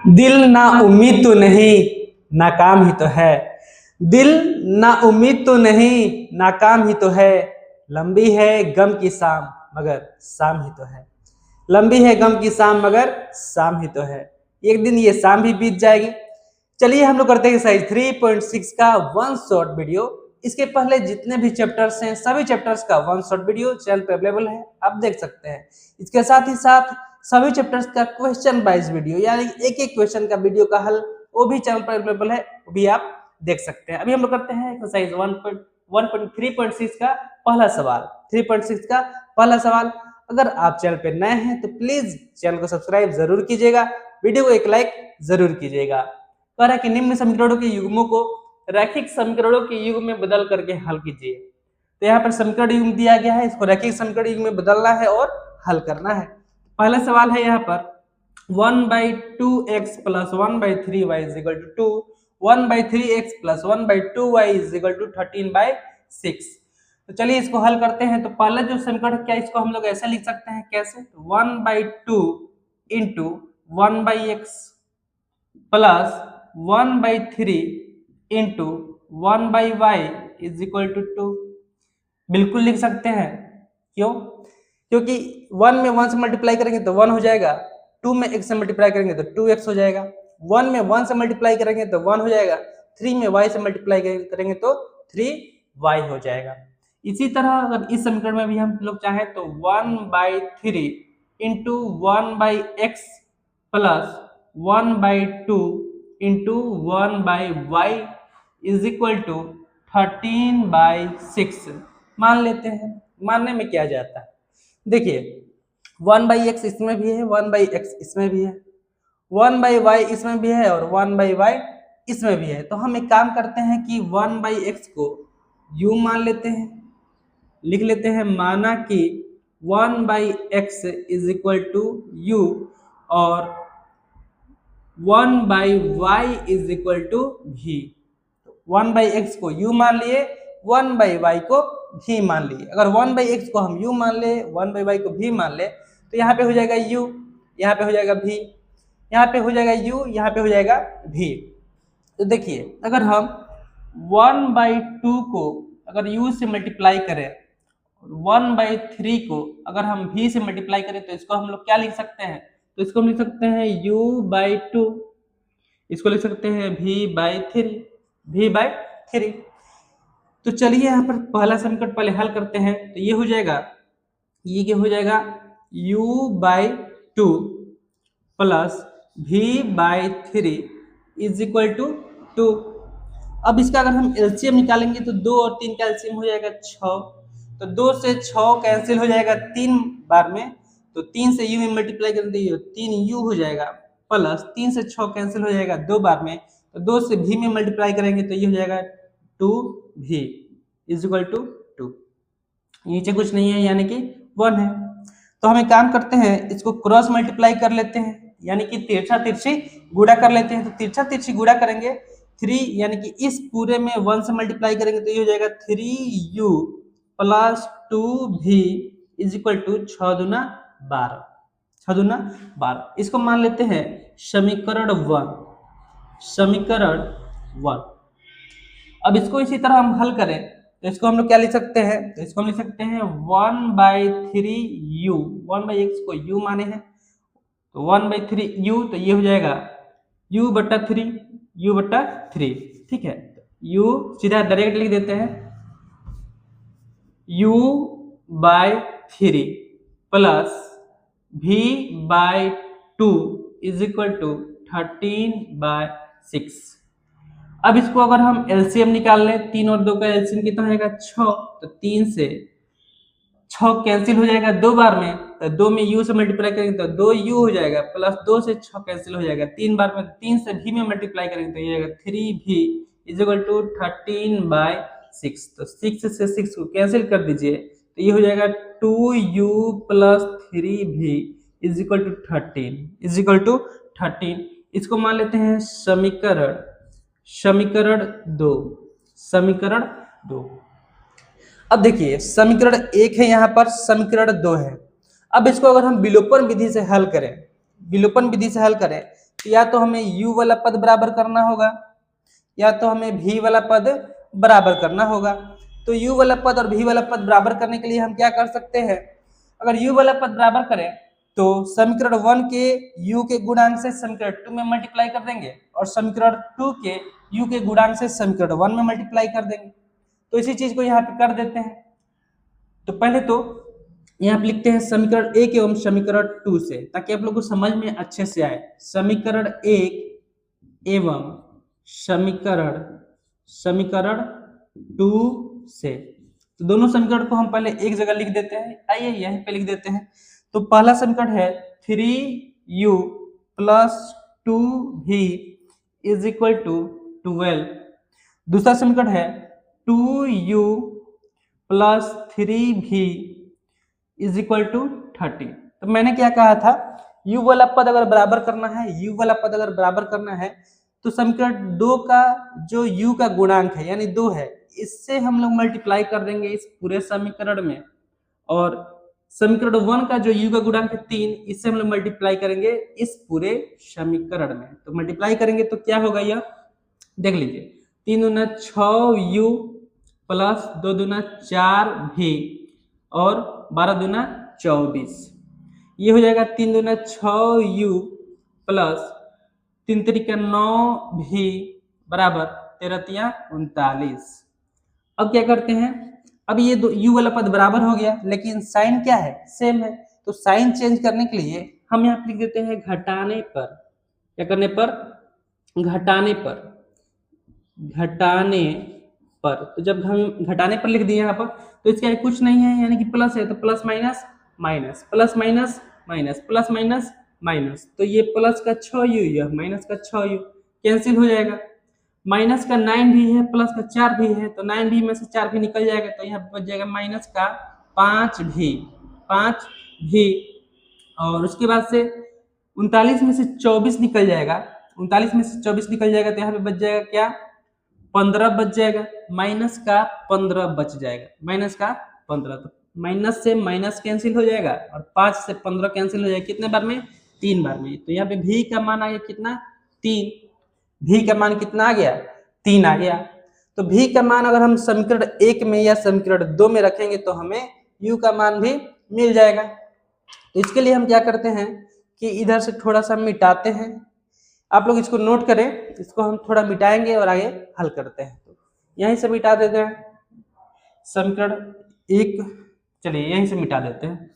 दिल ना उम्मीद तो नहीं नाकाम ही तो है। दिल ना उम्मीद तो नहीं नाकाम ही तो है। लंबी है गम की शाम मगर शाम ही तो है। लंबी है गम की शाम मगर शाम ही तो है। एक दिन ये शाम भी बीत जाएगी। चलिए हम लोग करते हैं एक्सरसाइज 3.6 का वन शॉर्ट वीडियो। इसके पहले जितने भी चैप्टर्स हैं सभी चैप्टर्स का वन शॉर्ट वीडियो चैनल पे अवेलेबल है, आप देख सकते हैं। इसके साथ ही साथ सभी चैप्टर्स का क्वेश्चन वाइज वीडियो यानी एक एक क्वेश्चन का वीडियो का हल वो भी चैनल पर अवेलेबल है, वो भी आप देख सकते हैं। अभी हम लोग करते हैं एक्सरसाइज 3.6 का पहला सवाल। 3.6 का पहला सवाल, अगर आप चैनल पे नए हैं तो प्लीज चैनल को सब्सक्राइब जरूर कीजिएगा, वीडियो को एक लाइक जरूर कीजिएगा। कह रहा है कि निम्न समीकरणों के युग्मों को रैखिक समीकरणों के युग में बदल करके हल कीजिए। तो यहाँ पर समीकरण युग्म दिया गया है, इसको रैखिक समीकरण युग में बदलना है और हल करना है। पहला सवाल है यहाँ पर 1/2x + 1/3y = 2, 1/3x + 1/2y = 13/6। तो चलिए इसको हल करते हैं। तो पहला जो समीकरण क्या, इसको हम लोग ऐसे लिख सकते हैं, कैसे? 1/2 × 1/x + 1/3 × 1/y = 2। बिल्कुल लिख सकते हैं। क्यों? क्योंकि 1 में 1 से मल्टीप्लाई करेंगे तो 1 हो जाएगा, 2 में x से मल्टीप्लाई करेंगे तो 2x हो जाएगा, 1 में 1 से मल्टीप्लाई करेंगे तो 1 हो जाएगा, 3 में y से मल्टीप्लाई करेंगे तो 3y हो जाएगा। इसी तरह अगर इस समीकरण में भी हम लोग चाहें तो 1/3 × 1/x + 1/2 × 1/y = 13/6 मान लेते हैं। मानने में क्या जाता है, देखिए 1/x इसमें भी है, 1/x इसमें भी है, 1/y इसमें भी है और 1/y इसमें भी है। तो हम एक काम करते हैं कि 1/x को u मान लेते हैं, लिख लेते हैं, माना कि 1/x = u और 1/y = v। 1/x को u मान लिए, 1/y को v मान लिए। अगर 1/x को हम u मान ले, 1/y को v मान ले, तो यहाँ पे हो जाएगा u, यहाँ पे हो जाएगा v, यहाँ पे हो जाएगा u, यहाँ पे हो जाएगा v। तो देखिए अगर हम 1/2 को अगर u से मल्टीप्लाई करें, 1/3 को अगर हम v से मल्टीप्लाई करें तो इसको हम लोग क्या लिख सकते हैं? तो इसको हम लिख सकते हैं u/2, इसको लिख सकते हैं v/3। तो चलिए यहाँ पर पहला समीकरण पहले हल करते हैं। तो ये हो जाएगा, ये क्या हो जाएगा, u/2 + v/3 = 2। अब इसका अगर हम एलसीएम निकालेंगे तो 2 और 3 का एलसीएम हो जाएगा 6। तो 2 से 6 कैंसिल हो जाएगा 3 बार में, तो 3 से u में मल्टीप्लाई करेंगे तो 3u हो जाएगा, प्लस 3 से 6 कैंसिल हो जाएगा 2 बार में, तो 2 से v में मल्टीप्लाई करेंगे तो ये हो जाएगा 2v = 2। नीचे कुछ नहीं है यानी कि 1 है। तो हम एक काम करते हैं, इसको क्रॉस मल्टीप्लाई कर लेते हैं यानी कि तिरछा तिरछी गुणा कर लेते हैं। तो तिरछा तिरछी गुणा करेंगे 3 यानी कि इस पूरे में 1 से मल्टीप्लाई करेंगे तो ये हो जाएगा 3u + 2v = 6 दूना 12, 6 दूना 12। इसको मान लेते हैं समीकरण 1, समीकरण 1। अब इसको इसी तरह हम हल करें तो इसको हम लोग क्या लिख सकते हैं? तो इसको हम लिख सकते हैं 1/3u, 1/x को u माने हैं तो 1/3u, तो ये हो जाएगा u/3, u/3। ठीक है, u सीधा डायरेक्ट लिख देते हैं, u/3 + v/2 = 13/6। अब इसको अगर हम एलसीएम निकाल लें, 3 और 2 का एलसीएम कितना हो जाएगा 6। तो 3 से 6 कैंसिल हो जाएगा 2 बार में, तो 2 में u से मल्टीप्लाई करेंगे तो 2u हो जाएगा, प्लस 2 से 6 कैंसिल हो जाएगा 3 बार में, 3 से v में मल्टीप्लाई करेंगे तो ये जाएगा 3v = 13/6। तो 6 से 6 को कैंसिल कर दीजिए तो ये हो जाएगा 2u + 3v = 13। इसको मान लेते हैं समीकरण 2, समीकरण 2। अब देखिए समीकरण 1 है, यहाँ पर समीकरण 2 है। अब इसको अगर हम विलोपन विधि से हल करें, विलोपन विधि से हल करें या तो हमें u वाला पद बराबर करना होगा या तो हमें v वाला पद बराबर करना होगा। तो u वाला पद और v वाला पद बराबर करने के लिए हम क्या कर सकते हैं, अगर u वाला पद बराबर करें तो समीकरण 1 के u के गुणांक से समीकरण 2 में मल्टीप्लाई कर देंगे और समीकरण 2 के u के गुणांक से समीकरण 1 में मल्टीप्लाई कर देंगे। तो इसी चीज को यहाँ पे कर देते हैं। तो पहले तो यहाँ पे लिखते हैं समीकरण 1 एवं समीकरण 2 से, ताकि आप लोग को समझ में अच्छे से आए। समीकरण 1 एवं समीकरण 2 से, तो दोनों समीकरण को हम पहले एक जगह लिख देते हैं। आइए यहीं पे लिख देते हैं। तो पहला समीकरण है 3u plus 2v is equal to 12। दूसरा समीकरण है 2u plus 3v is equal to 30। तो मैंने क्या कहा था, u वाला पद अगर बराबर करना है, u वाला पद अगर बराबर करना है तो समीकरण 2 का जो u का गुणांक है यानी 2 है, इससे हम लोग मल्टीप्लाई कर देंगे इस पूरे समीकरण में, और समीकरण 1 का जो u का गुणांक है 3, इससे हम लोग मल्टीप्लाई करेंगे इस पूरे समीकरण में। तो मल्टीप्लाई करेंगे तो क्या होगा, यह देख लीजिए, 3 दूना 6u प्लस 2 दूना 4v और 12 दूना 24, ये हो जाएगा 3 दूना 6u प्लस 3 तरीका 9v बराबर 13 तिया 39। अब क्या करते हैं, अब ये u वाला पद बराबर हो गया, लेकिन साइन क्या है, सेम है। तो साइन चेंज करने के लिए हम यहाँ लिख देते हैं घटाने पर। क्या करने पर, घटाने पर। तो जब हम घटाने पर लिख दिए यहाँ पर, तो इसका कुछ नहीं है यानी कि प्लस है, तो plus minus minus, plus minus minus, plus minus minus, तो ये प्लस का 6u, यह माइनस का 6u कैंसिल हो जाएगा। माइनस का 9 भी है, प्लस का 4 भी है, तो 9 भी में से 4 भी निकल जाएगा, तो यहाँ बच जाएगा माइनस का 5 भी, और उसके बाद से 39 में से 24 निकल जाएगा, 39 में से 24 निकल जाएगा, तो यहाँ पे बच जाएगा क्या, 15 बच जाएगा, माइनस का 15 बच जाएगा, माइनस का 15। तो माइनस से माइनस कैंसिल हो जाएगा और 5 से 15 कैंसिल हो जाएगा, कितने बार में, 3 बार में। तो यहाँ पे भी का मान आ गया कितना, 3। भी का मान कितना आ गया, 3 आ गया। तो भी का मान अगर हम समीकरण 1 में या समीकरण 2 में रखेंगे तो हमें u का मान भी मिल जाएगा। तो इसके लिए हम क्या करते हैं कि इधर से थोड़ा सा मिटाते हैं, आप लोग इसको नोट करें, इसको हम थोड़ा मिटाएंगे और आगे हल करते हैं। तो यहीं से मिटा देते हैं समीकरण 1, चलिए यहीं से मिटा देते हैं।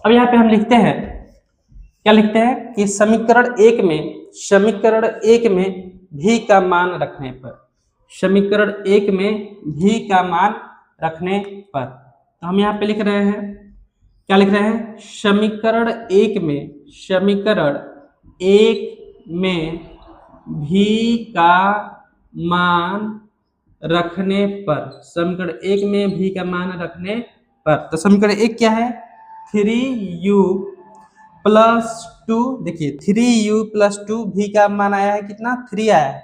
अब यहाँ पे हम लिखते हैं, क्या लिखते हैं कि समीकरण 1 में भी का मान रखने पर, समीकरण 1 में भी का मान रखने पर, तो हम यहाँ पे लिख रहे हैं, क्या लिख रहे हैं, समीकरण 1 में भी का मान रखने पर, समीकरण 1 में भी का मान रखने पर, तो समीकरण 1 क्या है, 3u प्लस 2, देखिए 3u प्लस 2, भी का मान आया है कितना, 3 आया है,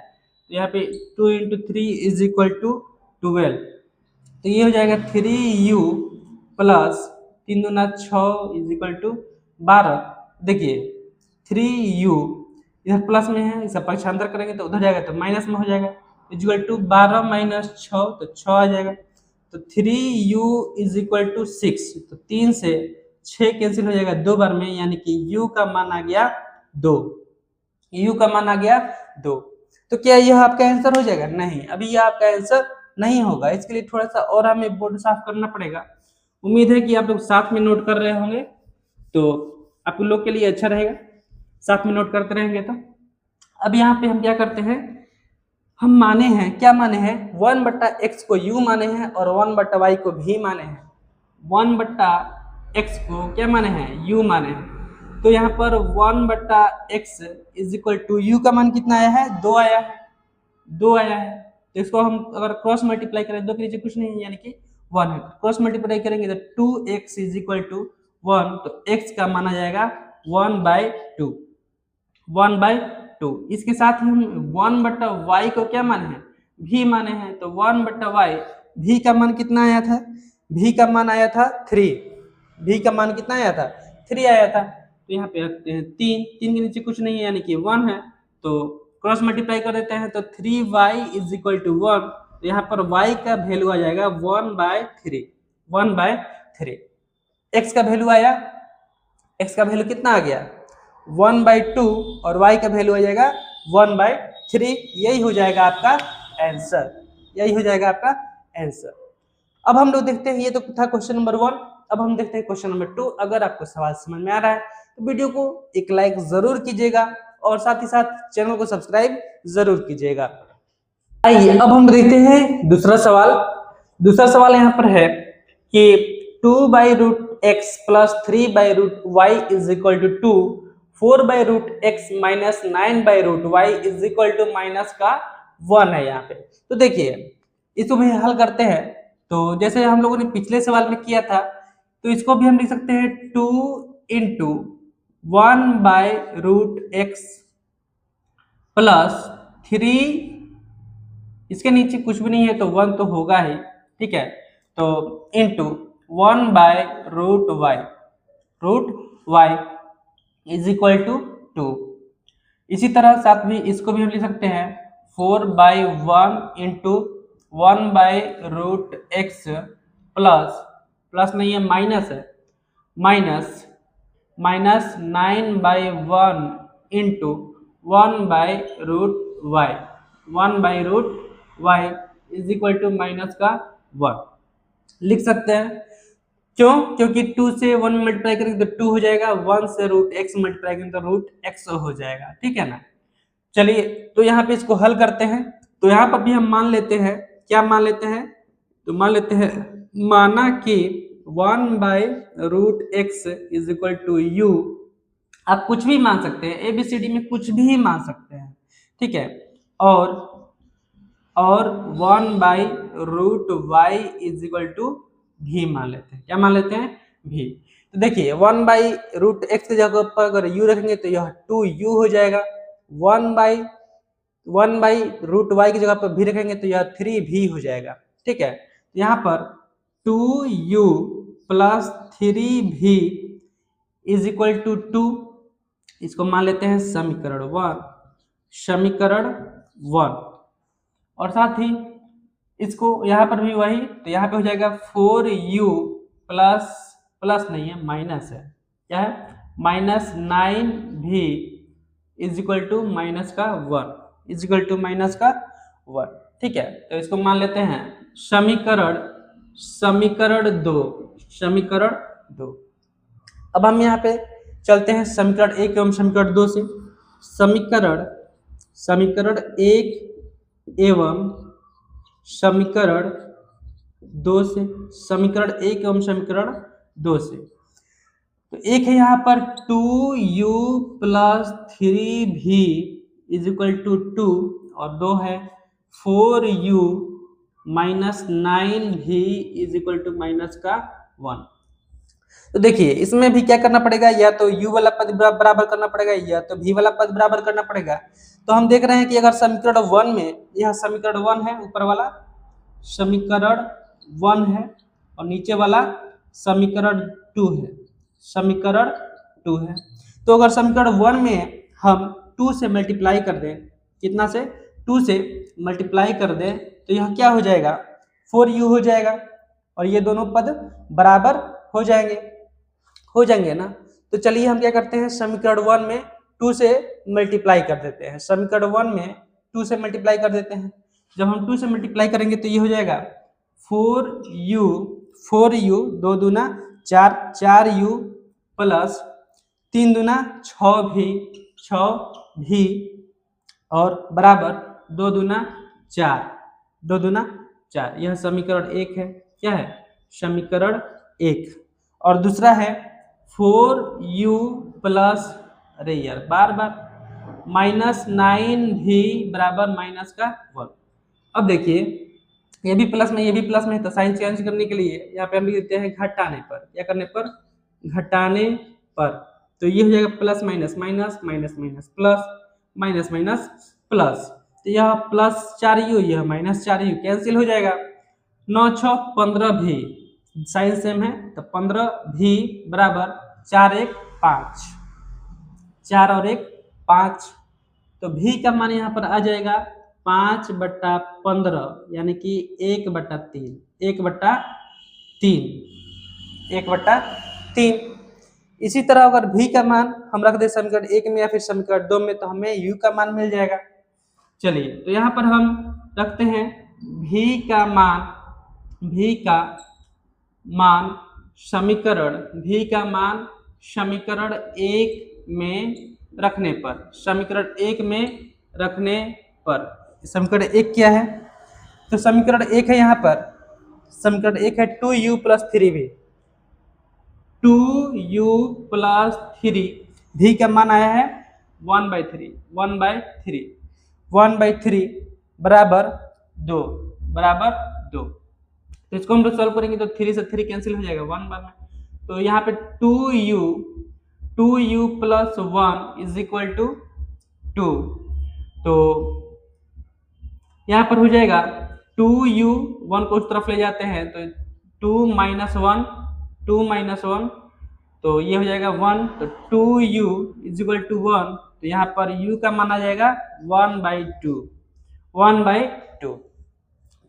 तो यहाँ पे 2 × 3 इज इक्वल टू 12। तो ये हो जाएगा 3u प्लस 3 दूना 6 इज इक्वल टू 12। देखिए 3u इधर प्लस में है, इसका पक्षांतर करेंगे तो उधर जाएगा तो माइनस में हो जाएगा, इक्वल टू 12 माइनस 6, तो 6 आ जाएगा। तो 3u इज इक्वल टू 6, तो 3 से 6 कैंसिल हो जाएगा 2 बार में, यानी कि u का मान आ गया 2, u का मान आ गया 2। तो क्या यह आपका आंसर हो जाएगा, नहीं, अभी यह आपका आंसर नहीं होगा। इसके लिए थोड़ा सा और हमें बोर्ड साफ करना पड़ेगा। उम्मीद है कि आप लोग साथ में नोट कर रहे होंगे, तो आप लोग के लिए अच्छा रहेगा, साथ में नोट करते रहेंगे। तो अब यहाँ पे हम क्या करते हैं, हम माने हैं, क्या माने हैं, 1/x को u माने हैं और 1/y को भी माने हैं। 1/x को क्या माने हैं, u माने हैं। तो यहाँ पर 1/x is equal to u का मान कितना आया है, 2 आया है, 2 आया है। तो इसको हम अगर क्रॉस मल्टीप्लाई करें, 2 के नीचे कुछ नहीं है यानी कि 1 है, क्रॉस मल्टीप्लाई करेंगे तो 2x इज इक्वल टू 1, तो x का मान आ जाएगा 1/2, 1/2। इसके साथ ही हम 1/y को क्या माने हैं, भी माने हैं, तो 1/y, भी का मान कितना आया था, भी का मान आया था 3, भी का मान कितना आया था 3 आया था, तो यहाँ पे रखते हैं 3, 3 के नीचे कुछ नहीं है यानी कि 1 है, तो क्रॉस मल्टीप्लाई कर देते हैं तो 3y इज इक्वल टू 1, तो यहाँ पर y का वैल्यू आ जाएगा 1/3, 1/3। x का वैल्यू आया, x का वैल्यू कितना आ गया 1/2 और y का वैल्यू आ जाएगा 1/3। यही हो जाएगा आपका आंसर, यही हो जाएगा आपका आंसर। अब हम लोग देखते हैं, ये तो था क्वेश्चन नंबर 1। अब हम देखते हैं क्वेश्चन नंबर 2। अगर आपको सवाल समझ में आ रहा है तो वीडियो को एक लाइक जरूर कीजिएगा और साथ ही साथ चैनल को सब्सक्राइब जरूर कीजिएगा। आइए अब हम देखते हैं दूसरा सवाल। दूसरा सवाल यहाँ पर है कि 2/√x plus 3/√y is equal to 2, 4/√x minus 9/√y is equal to minus का 1 है यहाँ पे। तो देखिए इसको भी हल करते हैं, तो जैसे हम लोगों ने पिछले सवाल में किया था, तो इसको भी हम लिख सकते हैं 2 इंटू 1/√x प्लस 3, इसके नीचे कुछ भी नहीं है तो 1 तो होगा ही, ठीक है, तो into 1/√y, √y is equal to 2। इसी तरह साथ में इसको भी हम लिख सकते हैं 4/1 इंटू 1/√x प्लस नहीं है माइनस है, minus 9/1 into 1/√y, 1/√y is equal to minus का 1 लिख सकते हैं। क्यों? क्योंकि 2 से 1 मल्टीप्लाई करेंगे तो 2 हो जाएगा, 1 से √x मल्टीप्लाई करेंगे तो √x हो जाएगा, ठीक है ना। चलिए तो यहाँ पे इसको हल करते हैं। तो यहाँ पर भी हम मान लेते हैं, क्या मान लेते हैं, तो मान लेते हैं, माना कि 1/√x is equal to u, आप कुछ भी मान सकते हैं, ABCD में कुछ भी मान सकते हैं, ठीक है, और 1/√y is equal to v मान लेते हैं। क्या मान लेते हैं? v। तो देखिए 1/√x की जगह पर अगर u रखेंगे तो यह 2u हो जाएगा, 1/√y की जगह पर v रखेंगे तो यह 3v हो जाएगा, ठीक है। यहाँ पर 2u plus 3v is equal to 2, इसको मान लेते हैं समीकरण 1, समीकरण 1, और साथ ही इसको यहाँ पर भी वही, तो यहाँ पे हो जाएगा 4u प्लस नहीं है माइनस है, क्या है, minus 9v is equal to minus का 1, इज इक्वल टू माइनस का 1, ठीक है। तो इसको मान लेते हैं समीकरण 2। अब हम यहाँ पे चलते हैं समीकरण 1 एवं समीकरण 2 से। समीकरण 1 एवं समीकरण 2 से, समीकरण 1 एवं समीकरण 2 से। तो एक है यहाँ पर 2u plus 3v is equal to 2, और 2 है 4u minus 9v is equal to minus का 1। तो देखिए इसमें भी क्या करना पड़ेगा, या तो u वाला पद बराबर करना पड़ेगा या तो v वाला पद बराबर करना पड़ेगा। तो हम देख रहे हैं कि अगर समीकरण 1 में, यह समीकरण 1 है, ऊपर वाला समीकरण 1 है और नीचे वाला समीकरण 2 है, समीकरण 2 है। तो अगर समीकरण 1 में हम 2 से मल्टीप्लाई कर दें, कितना से, 2 से मल्टीप्लाई कर दें, तो यह क्या हो जाएगा, 4u हो जाएगा, और ये दोनों पद बराबर हो जाएंगे ना। तो चलिए हम क्या करते हैं, समीकरण 1 में 2 से मल्टीप्लाई कर देते हैं, समीकरण 1 में 2 से मल्टीप्लाई कर देते हैं। जब हम 2 से मल्टीप्लाई करेंगे तो ये हो जाएगा 4u 2 दूना 4, 4u प्लस 3 दूना 6v और बराबर 2 दूना 4, यह समीकरण 1 है। क्या है, समीकरण 1। और दूसरा है 4u प्लस, अरे यार बार माइनस 9v बराबर माइनस का 1। अब देखिए ये भी प्लस में, ये भी प्लस में, तो साइन चेंज करने के लिए यहाँ पे हम लिख देते हैं घटाने पर, क्या करने पर, घटाने पर। तो ये हो जाएगा plus minus minus minus minus plus, minus minus plus, तो यह प्लस 4u, यह माइनस 4u कैंसिल हो जाएगा। 9 6 15v, साइन सेम है, तो 15v बराबर 4 1 5, 4 और 1 5। तो भी का मान यहाँ पर आ जाएगा 5/15 यानी कि 1/3, 1/3, 1/3। इसी तरह अगर भी का मान हम रख दे समीकरण 1 में या फिर समीकरण 2 में तो हमें u का मान मिल जाएगा। चलिए तो यहाँ पर हम रखते हैं भी का मान समीकरण 1 में रखने पर, समीकरण 1 क्या है? तो समीकरण 1 है यहाँ पर, समीकरण 1 है 2u + 3v, 2u + 3, भी का मान आया है 1/3 बराबर 2। तो इसको हम लोग सॉल्व करेंगे तो 3 से 3 कैंसिल हो जाएगा 1 बार में। तो यहाँ पे 2u + 1 = 2। तो यहाँ पर हो जाएगा 2u, 1 को उस तरफ ले जाते हैं तो 2 - 1, तो ये हो जाएगा 1। तो 2u = 1, तो यहाँ पर u का मान आ जाएगा 1/2।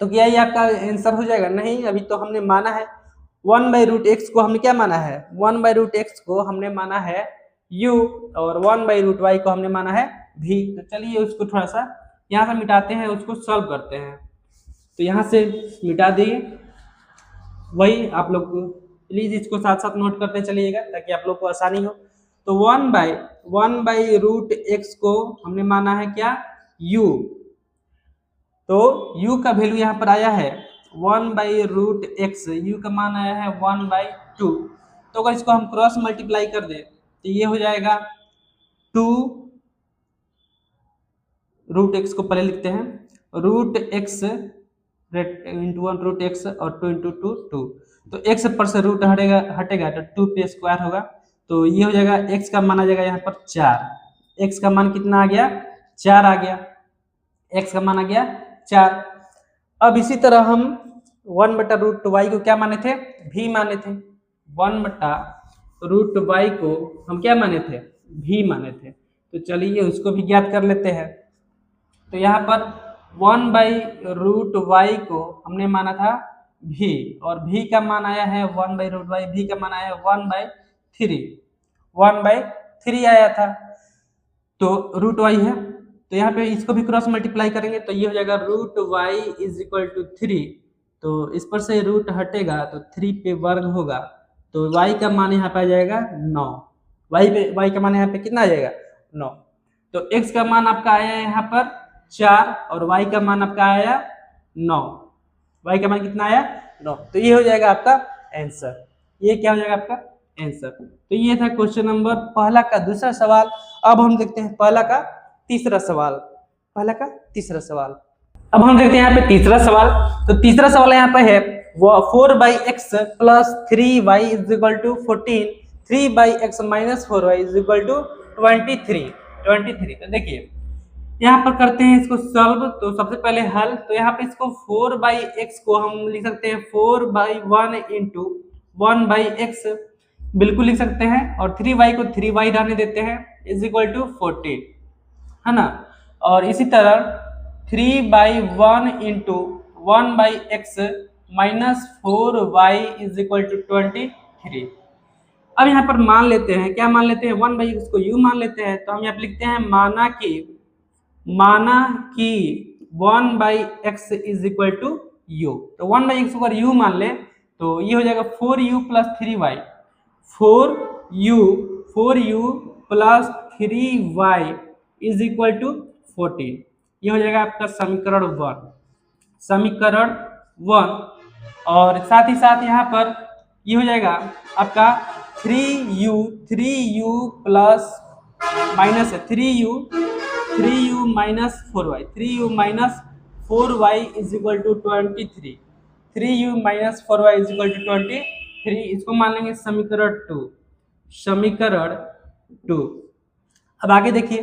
तो क्या ये आपका आंसर हो जाएगा? नहीं, अभी तो हमने माना है 1/√x को हमने क्या माना है? 1/√x को हमने माना है u और 1/√y को हमने माना है v। तो चलिए उसको थोड़ा सा यहाँ से मिटाते हैं, उसको सॉल्व करते हैं। तो यहाँ से मिटा दिए, वही आप लोग प्लीज इसको साथ साथ नोट करते चलिएगा ताकि आप लोग को आसानी हो। तो 1/√x को हमने माना है क्या? u। तो u का वैल्यू यहाँ पर आया है 1/√x, u का मान आया है 1/2। तो अगर इसको हम क्रॉस मल्टीप्लाई कर दें तो ये हो जाएगा 2√x को पहले लिखते हैं, √x इंटू 1√x और 2 × 2 2। तो x पर से रूट हटेगा तो 2 पे स्क्वायर होगा। तो ये हो जाएगा x का मान आ जाएगा यहाँ पर 4। x का मान कितना आ गया? 4 आ गया। x का मान आ गया 4। अब इसी तरह हम 1/√y को क्या माने थे? भी माने थे। 1/√y को हम क्या माने थे? भी माने थे। तो चलिए उसको भी ज्ञात कर लेते हैं। तो यहाँ पर 1/√y को हमने माना था भी, और भी का मान आया है 1/√y, भी का मान आया है 1/3 आया था। तो √y है, तो यहाँ पे इसको भी क्रॉस मल्टीप्लाई करेंगे तो ये हो जाएगा √y = 3। तो इस पर से रूट हटेगा तो 3 पे वर्ग होगा, तो y का मान यहाँ पे आ जाएगा 9। y का मान यहाँ पे कितना आ जाएगा? 9। तो x का मान आपका आया यहाँ पर 4 और y का मान आपका आया 9। y का मान कितना आया? 9। तो ये हो जाएगा आपका आंसर। ये क्या हो जाएगा आपका आंसर? तो ये था क्वेश्चन नंबर पहला का दूसरा सवाल। अब हम देखते हैं पहला का तीसरा सवाल। अब हम देखते हैं यहाँ पे तीसरा सवाल। तो तीसरा सवाल यहाँ पे है 4/x + 3y = 14, 3/x - 4y = 23। तो देखिए यहाँ पर करते हैं इसको सॉल्व। तो सबसे पहले हल, तो यहाँ पे इसको 4/x को हम लिख सकते हैं 4/1 × 1/x बिल्कुल लिख सकते हैं, और 3y को 3y रहने देते हैं = 14, है ना। और इसी तरह 3/1 × 1/x - 4y = 23। अब यहाँ पर मान लेते हैं, क्या मान लेते हैं? 1/x को u मान लेते हैं। तो हम यहाँ पे लिखते हैं माना कि 1/x = u। तो 1/x को अगर u मान ले तो ये हो जाएगा 4u + 3y, 4u + 3y = 14। ये हो जाएगा आपका समीकरण 1। और साथ ही साथ यहाँ पर ये हो जाएगा आपका 3u + minus 3u - 4y, 3u - 4y = 23, 3u - 4y = 23। इसको मान लेंगे समीकरण 2। अब आगे देखिए,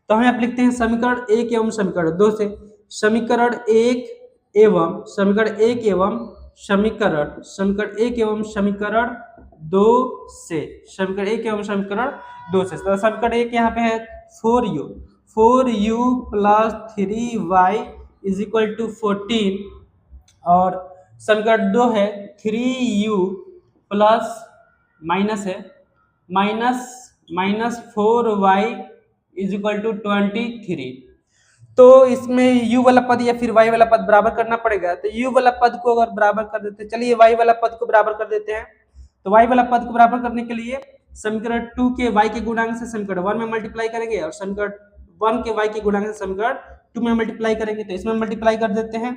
तो हम यहाँ लिखते हैं समीकरण 1 एवं समीकरण 2 से। समीकरण 1 एवं समीकरण 2 से, समीकरण 1 एवं समीकरण 2 से। तो समीकरण 1 यहाँ पे है 4u plus 3y is equal to 14, और समीकरण 2 है 3u प्लस माइनस है minus 4y is equal to 23। तो इसमें u वाला पद या फिर y वाला पद बराबर करना पड़ेगा। तो u वाला पद को अगर बराबर कर देते हैं, चलिए y वाला पद को बराबर कर देते हैं। तो y वाला पद को बराबर करने के लिए समीकरण 2 के y के गुणांक से समीकरण 1 में मल्टीप्लाई करेंगे, और समीकरण 1 के y के गुणांक से समीकरण 2 में मल्टीप्लाई करेंगे। तो इसमें मल्टीप्लाई कर देते हैं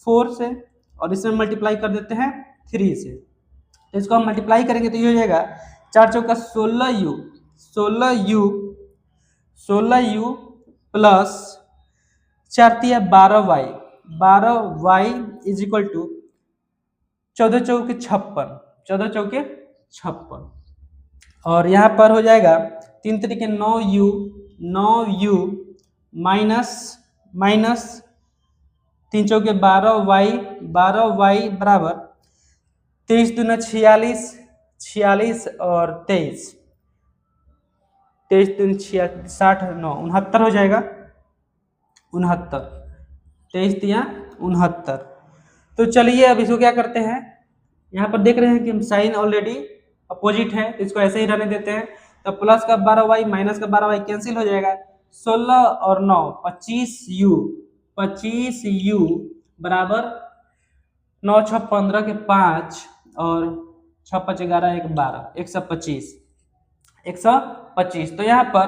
4 से, और इसमें मल्टीप्लाई कर देते हैं 3 से। तो इसको हम मल्टीप्लाई करेंगे तो ये हो जाएगा 4 चौका 16u प्लस 4 तिया 12y इज इक्वल टू 14 चौके 56, और यहाँ पर हो जाएगा 3 तरीके 9u माइनस 3 चौके 12y बराबर 23 दूना 46 और 23 दून 60 9 69 हो जाएगा, 69 23 तिया 69। तो चलिए अब इसको क्या करते हैं, यहाँ पर देख रहे हैं कि साइन ऑलरेडी अपोजिट है, तो इसको ऐसे ही रहने देते हैं। तो प्लस का 12y माइनस का 12y कैंसिल हो जाएगा, 16 और 9 25u बराबर 9 6 15 के 5 और 6 5 11 1 12 125। तो यहाँ पर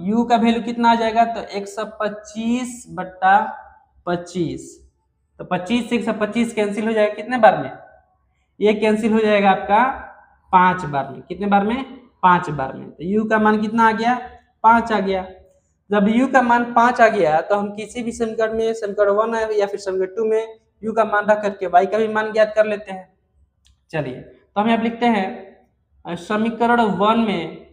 u का वैल्यू कितना आ जाएगा, तो 125/25। तो 25 से 125 कैंसिल हो जाएगा कितने बार में, ये कैंसिल हो जाएगा आपका 5 बार में। कितने बार में, 5 बार में। तो u का मान कितना आ गया, 5 आ गया। जब u का मान 5 आ गया तो हम किसी भी समीकरण में, समीकरण 1 या फिर समीकरण 2 में u का मान रख करके y का भी मान ज्ञात कर लेते हैं। चलिए तो हम यहाँ लिखते हैं समीकरण 1 में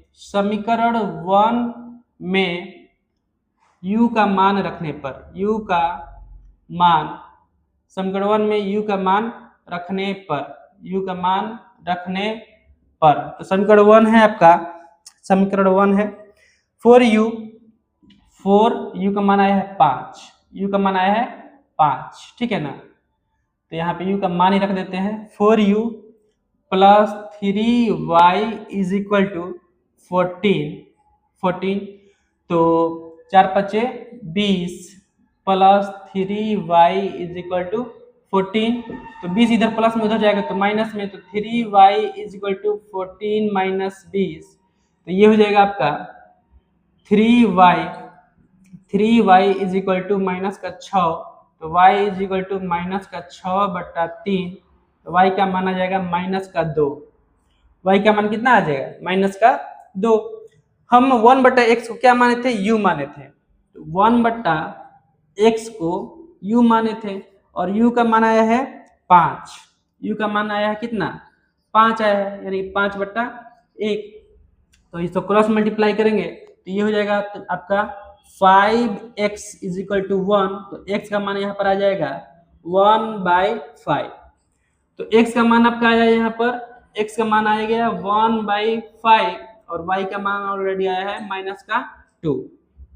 u का मान रखने पर, समीकरण 1 में u का मान रखने पर, तो समीकरण 1 है आपका, समीकरण 1 है 4u का मान आया है 5, ठीक है ना। तो यहाँ पे u का मान ही रख देते हैं, 4u plus 3y is equal to 14। तो 4 5 20 plus 3y is equal to 14। तो 20 इधर प्लस में उधर जाएगा तो माइनस में, तो 3y is equal to 14 minus 20। तो ये हो जाएगा आपका 3y is equal to minus का 6। तो y is equal to minus का 6/3। तो y का मान आ जाएगा माइनस का 2। y का मान कितना आ जाएगा, माइनस का 2। हम 1/x को क्या माने थे, u माने थे। 1/x को u माने थे, और u का मान आया है 5। u का मान आया है कितना, 5 आया है, यानी 5/1। तो इसको क्रॉस मल्टीप्लाई करेंगे तो ये हो जाएगा आपका 5x इज इक्वल टू 1। तो x का मान यहाँ पर आ जाएगा 1/5। तो x का मान आपका आया यहाँ पर, x का मान आया गया 1/5, और y का मान ऑलरेडी आया है माइनस का 2।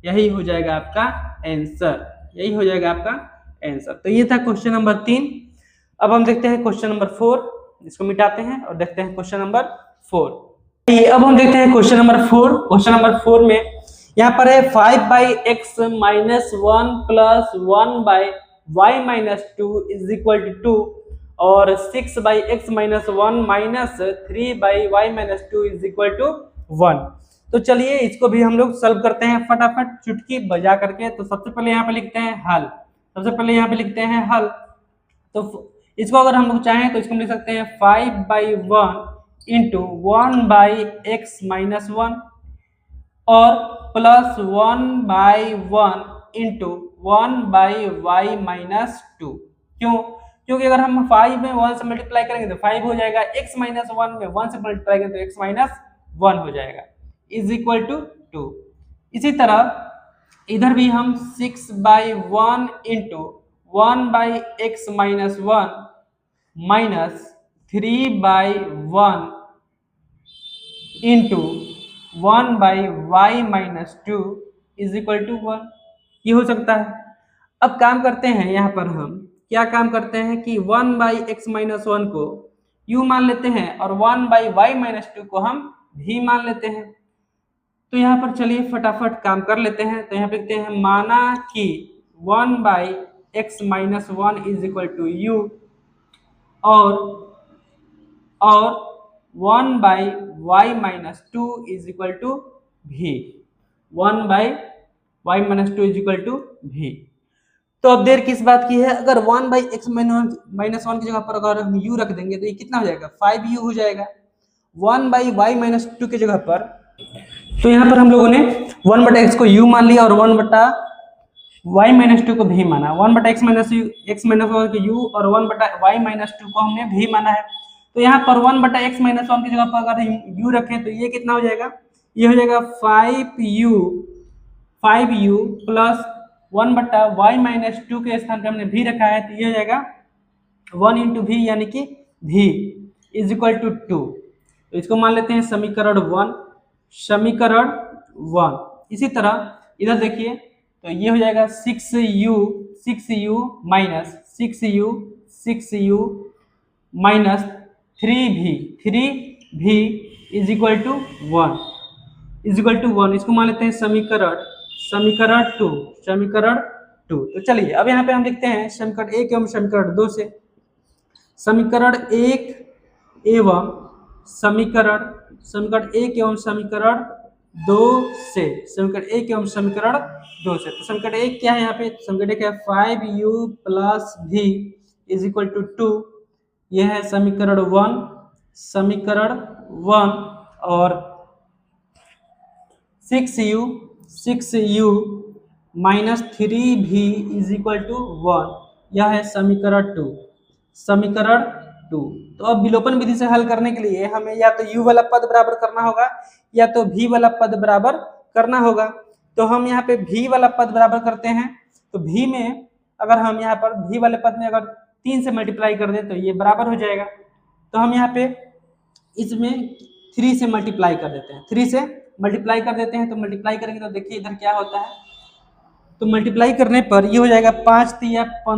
यही हो जाएगा आपका आंसर। तो ये था क्वेश्चन नंबर 3। अब हम देखते हैं क्वेश्चन नंबर 4। इसको मिटाते हैं और देखते हैं क्वेश्चन नंबर 4। अब हम देखते हैं क्वेश्चन नंबर 4। क्वेश्चन नंबर 4 में यहाँ पर है 5/x minus 1 plus 1/y minus 2 is equal to 2, और 6/x minus 1 minus 3/y minus 2 is equal to 1। तो चलिए इसको भी हम लोग सॉल्व करते हैं फटाफट चुटकी बजा करके। तो सबसे पहले यहाँ पे लिखते हैं हल। तो इसको अगर हम लोग चाहें तो इसको हम लिख सकते हैं 5/1 इंटू 1/x माइनस 1 और प्लस 1/1 इंटू 1/y माइनस 2। क्योंकि अगर हम 5 में 1 से मल्टीप्लाई करेंगे तो 5 हो जाएगा, x माइनस 1 में 1 से मल्टीप्लाई करेंगे तो x माइनस 1 हो जाएगा, इज इक्वल टू 2। इसी तरह इधर भी हम 6/1 into 1/x minus 1 minus 3/1 into 1/y-2 is equal to 1। ये हो सकता है। अब काम करते हैं, यहाँ पर हम क्या काम करते हैं कि 1/x-1 को u मान लेते हैं और 1/y-2 को हम v मान लेते हैं। तो यहाँ पर चलिए फटाफट काम कर लेते हैं। तो यहाँ पे लिखते हैं माना कि 1/x-1 is equal to u और 1/y-2 is equal to v। 1/y-2 is equal to v। तो अब देर किस बात की है, अगर 1/x-1 की जगह पर अगर हम u रख देंगे तो ये कितना हो जाएगा, 5u हो जाएगा। 1/y-2 की जगह पर, तो यहाँ पर हम लोगों ने 1/x को u मान लिया और 1/y-2 को v माना। 1/x-1 को u और 1/y-2 को हमने v माना है। तो यहाँ पर 1/x-1 की जगह पर अगर u रखें तो ये कितना हो जाएगा, ये हो जाएगा 5u प्लस 1/y-2 के स्थान पर हमने v रखा है तो ये हो जाएगा 1 × v यानी कि v इज इक्वल टू 2। तो इसको मान लेते हैं समीकरण 1। समीकरण 1 इसी तरह इधर देखिए तो ये हो जाएगा 6u minus 6u minus 3v is equal to 1 इसको मान लेते हैं समीकरण 2। तो चलिए अब यहाँ पे हम लिखते हैं समीकरण 1 एवं समीकरण 2 से। समीकरण 1 एवं समीकरण 1 एवं समीकरण 2 से। समीकरण 1 एवं समीकरण 2 से। तो समीकरण 1 क्या है, यहाँ पे समीकरण 1 है 5u plus v is equal to 2। यह है समीकरण 1 और 6u minus 3v is equal to 1। यह है समीकरण 2। तो अब विलोपन विधि से हल करने के लिए हमें या तो u वाला पद बराबर करना होगा या तो v वाला पद बराबर करना होगा। तो हम यहाँ पे v वाला पद बराबर करते हैं। तो v में अगर हम यहाँ पर v वाले पद में अगर 3 से मल्टीप्लाई कर दें तो ये बराबर हो जाएगा। तो हम यहाँ पे इसमें 3 से मल्टीप्लाई कर देते हैं। 3 से मल्टीप्लाई कर देते हैं। तो मल्टीप्लाई करेंगे तो देखिए इधर क्या होता है। तो मल्टीप्लाई करने पर ये हो जाएगा 5 × 3 =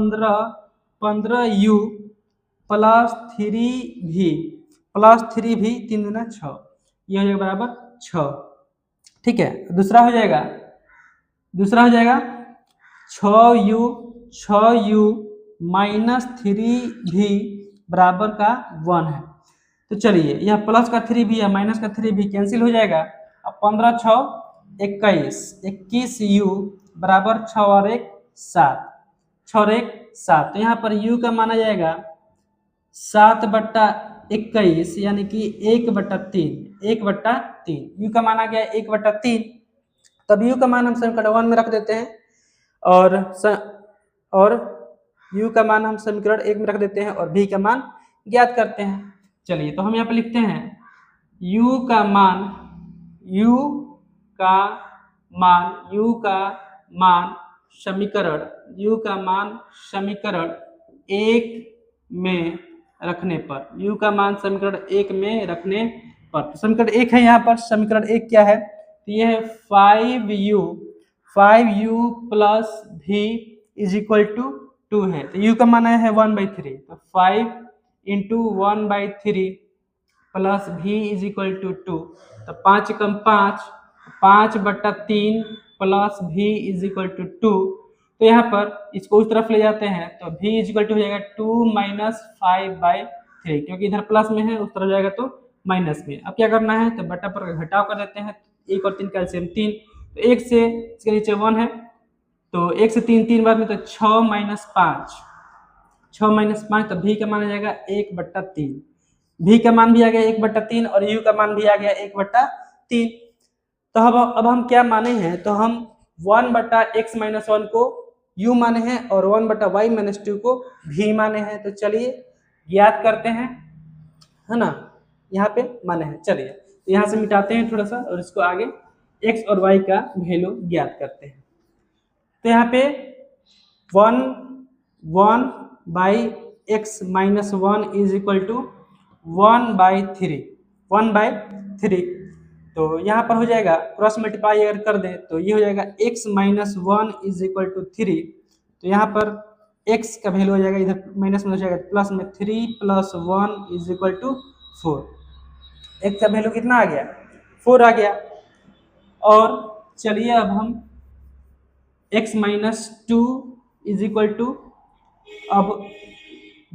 15u प्लस 3v 3 × 6 ये हो जाएगा बराबर 6। ठीक है। दूसरा हो जाएगा 6u माइनस 3v बराबर का 1 है। तो चलिए यह प्लस का 3v है माइनस का 3v कैंसिल हो जाएगा। अब 15 × 6 = 21u बराबर 6 और 1 7। 6 और 1 7। तो यहाँ पर u का माना जाएगा 7/21 यानी कि 1/3। u का माना गया 1/3। तब u का मान हम समीकरण 1 में रख देते हैं और u का मान हम समीकरण 1 में रख देते हैं और v का मान ज्ञात करते हैं। चलिए तो हम यहाँ पे लिखते हैं u का मान समीकरण 1 में रखने पर। u का मान समीकरण 1 में रखने पर। तो समीकरण 1 है यहाँ पर। समीकरण 1 क्या है, तो ये है 5u plus v is equal to 2 है। तो u का मान है 1/3। तो 5 × 1/3 plus v is equal to 2। तो 5 × 5/3 plus v is equal to 2। तो यहाँ पर इसको उस तरफ ले जाते हैं तो v इज इक्वल टू हो जाएगा 2 - 5/3 क्योंकि इधर प्लस में है, उस तरफ जाएगा तो माइनस में। अब क्या करना है, तो बटा पर घटाव कर देते हैं। 1 और 3 कैल्शियम 3। तो 1 से इसके नीचे 1 है तो 1 से 3 बार में तो 6 - 5 तो v का मान आ जाएगा 1/3। v का मान भी आ गया 1/3 और u का मान भी आ गया 1/3। तो अब हम क्या माने हैं, तो हम 1/x-1 को u माने हैं और 1/y-2 को v माने हैं। तो चलिए ज्ञात करते हैं, है ना, यहाँ पे माने हैं। चलिए तो यहाँ से मिटाते हैं थोड़ा सा और इसको आगे x और y का वैल्यू ज्ञात करते हैं। तो यहाँ पे 1/x-1 इज इक्वल टू 1/3। तो यहाँ पर हो जाएगा क्रॉस मल्टीप्लाई अगर कर दें तो ये हो जाएगा x minus 1 is equal to 3। तो यहाँ पर x का वैल्यू हो जाएगा, इधर माइनस में हो जाएगा प्लस में 3 plus 1 is equal to 4। x का वैल्यू कितना आ गया, 4 आ गया। और चलिए अब हम x minus 2 is equal to अब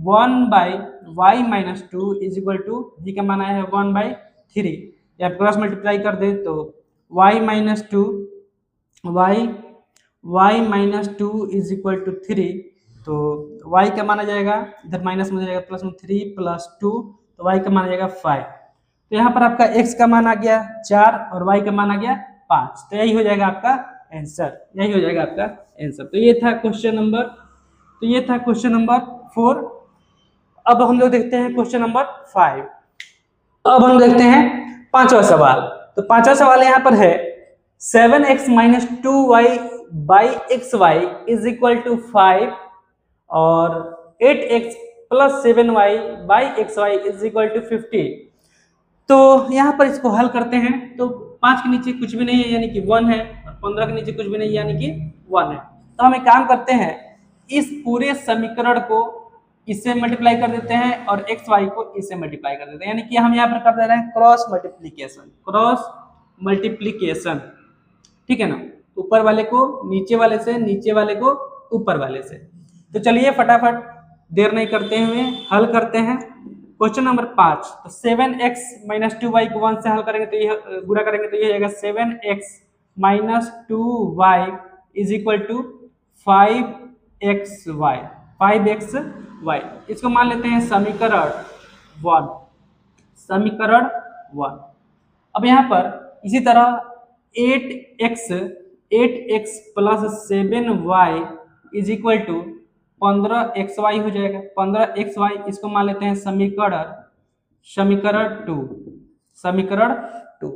1 by y minus 2 is equal to G का मान आया है 1 बाई 3। या क्रॉस मल्टीप्लाई कर दे तो y minus 2 y minus 2 is equal to 3। तो y का मान आ जाएगा, इधर माइनस में हो जाएगा प्लस में 3 प्लस 2, तो y का मान आ जाएगा 5। तो यहाँ पर आपका x का मान आ गया 4 और y का मान आ गया 5। तो यही हो जाएगा आपका आंसर, यही हो जाएगा आपका आंसर। तो ये था क्वेश्चन नंबर 4। अब हम लोग देखते हैं क्वेश्चन नंबर 5। अब हम देखते हैं पांचवा सवाल। तो पांचवा सवाल यहाँ पर है 7x minus 2y by xy is equal to 5 और 8x plus 7y by xy is equal to 50। तो यहाँ पर इसको हल करते हैं तो 5 के नीचे कुछ भी नहीं है यानी कि 1 है, और 15 के नीचे कुछ भी नहीं यानी कि 1 है। तो हम एक काम करते हैं, इस पूरे समीकरण को इससे मल्टीप्लाई कर देते हैं और एक्स वाई को इससे मल्टीप्लाई कर देते हैं, यानी कि हम यहाँ पर कर दे रहे हैं क्रॉस मल्टीप्लीकेशन। ठीक है ना, ऊपर वाले को नीचे वाले से, नीचे वाले को ऊपर वाले से। तो चलिए फटाफट देर नहीं करते हुए हल करते हैं क्वेश्चन नंबर 5। तो 7x माइनस 2y को 1 से हल करेंगे तो ये गुणा करेंगे तो ये हो जाएगा 7x minus 2y is equal to 5xy। इसको मान लेते हैं समीकरण 1। अब यहाँ पर इसी तरह 8x plus 7y is equal to 15xy हो जाएगा। 15xy इसको मान लेते हैं समीकरण 2।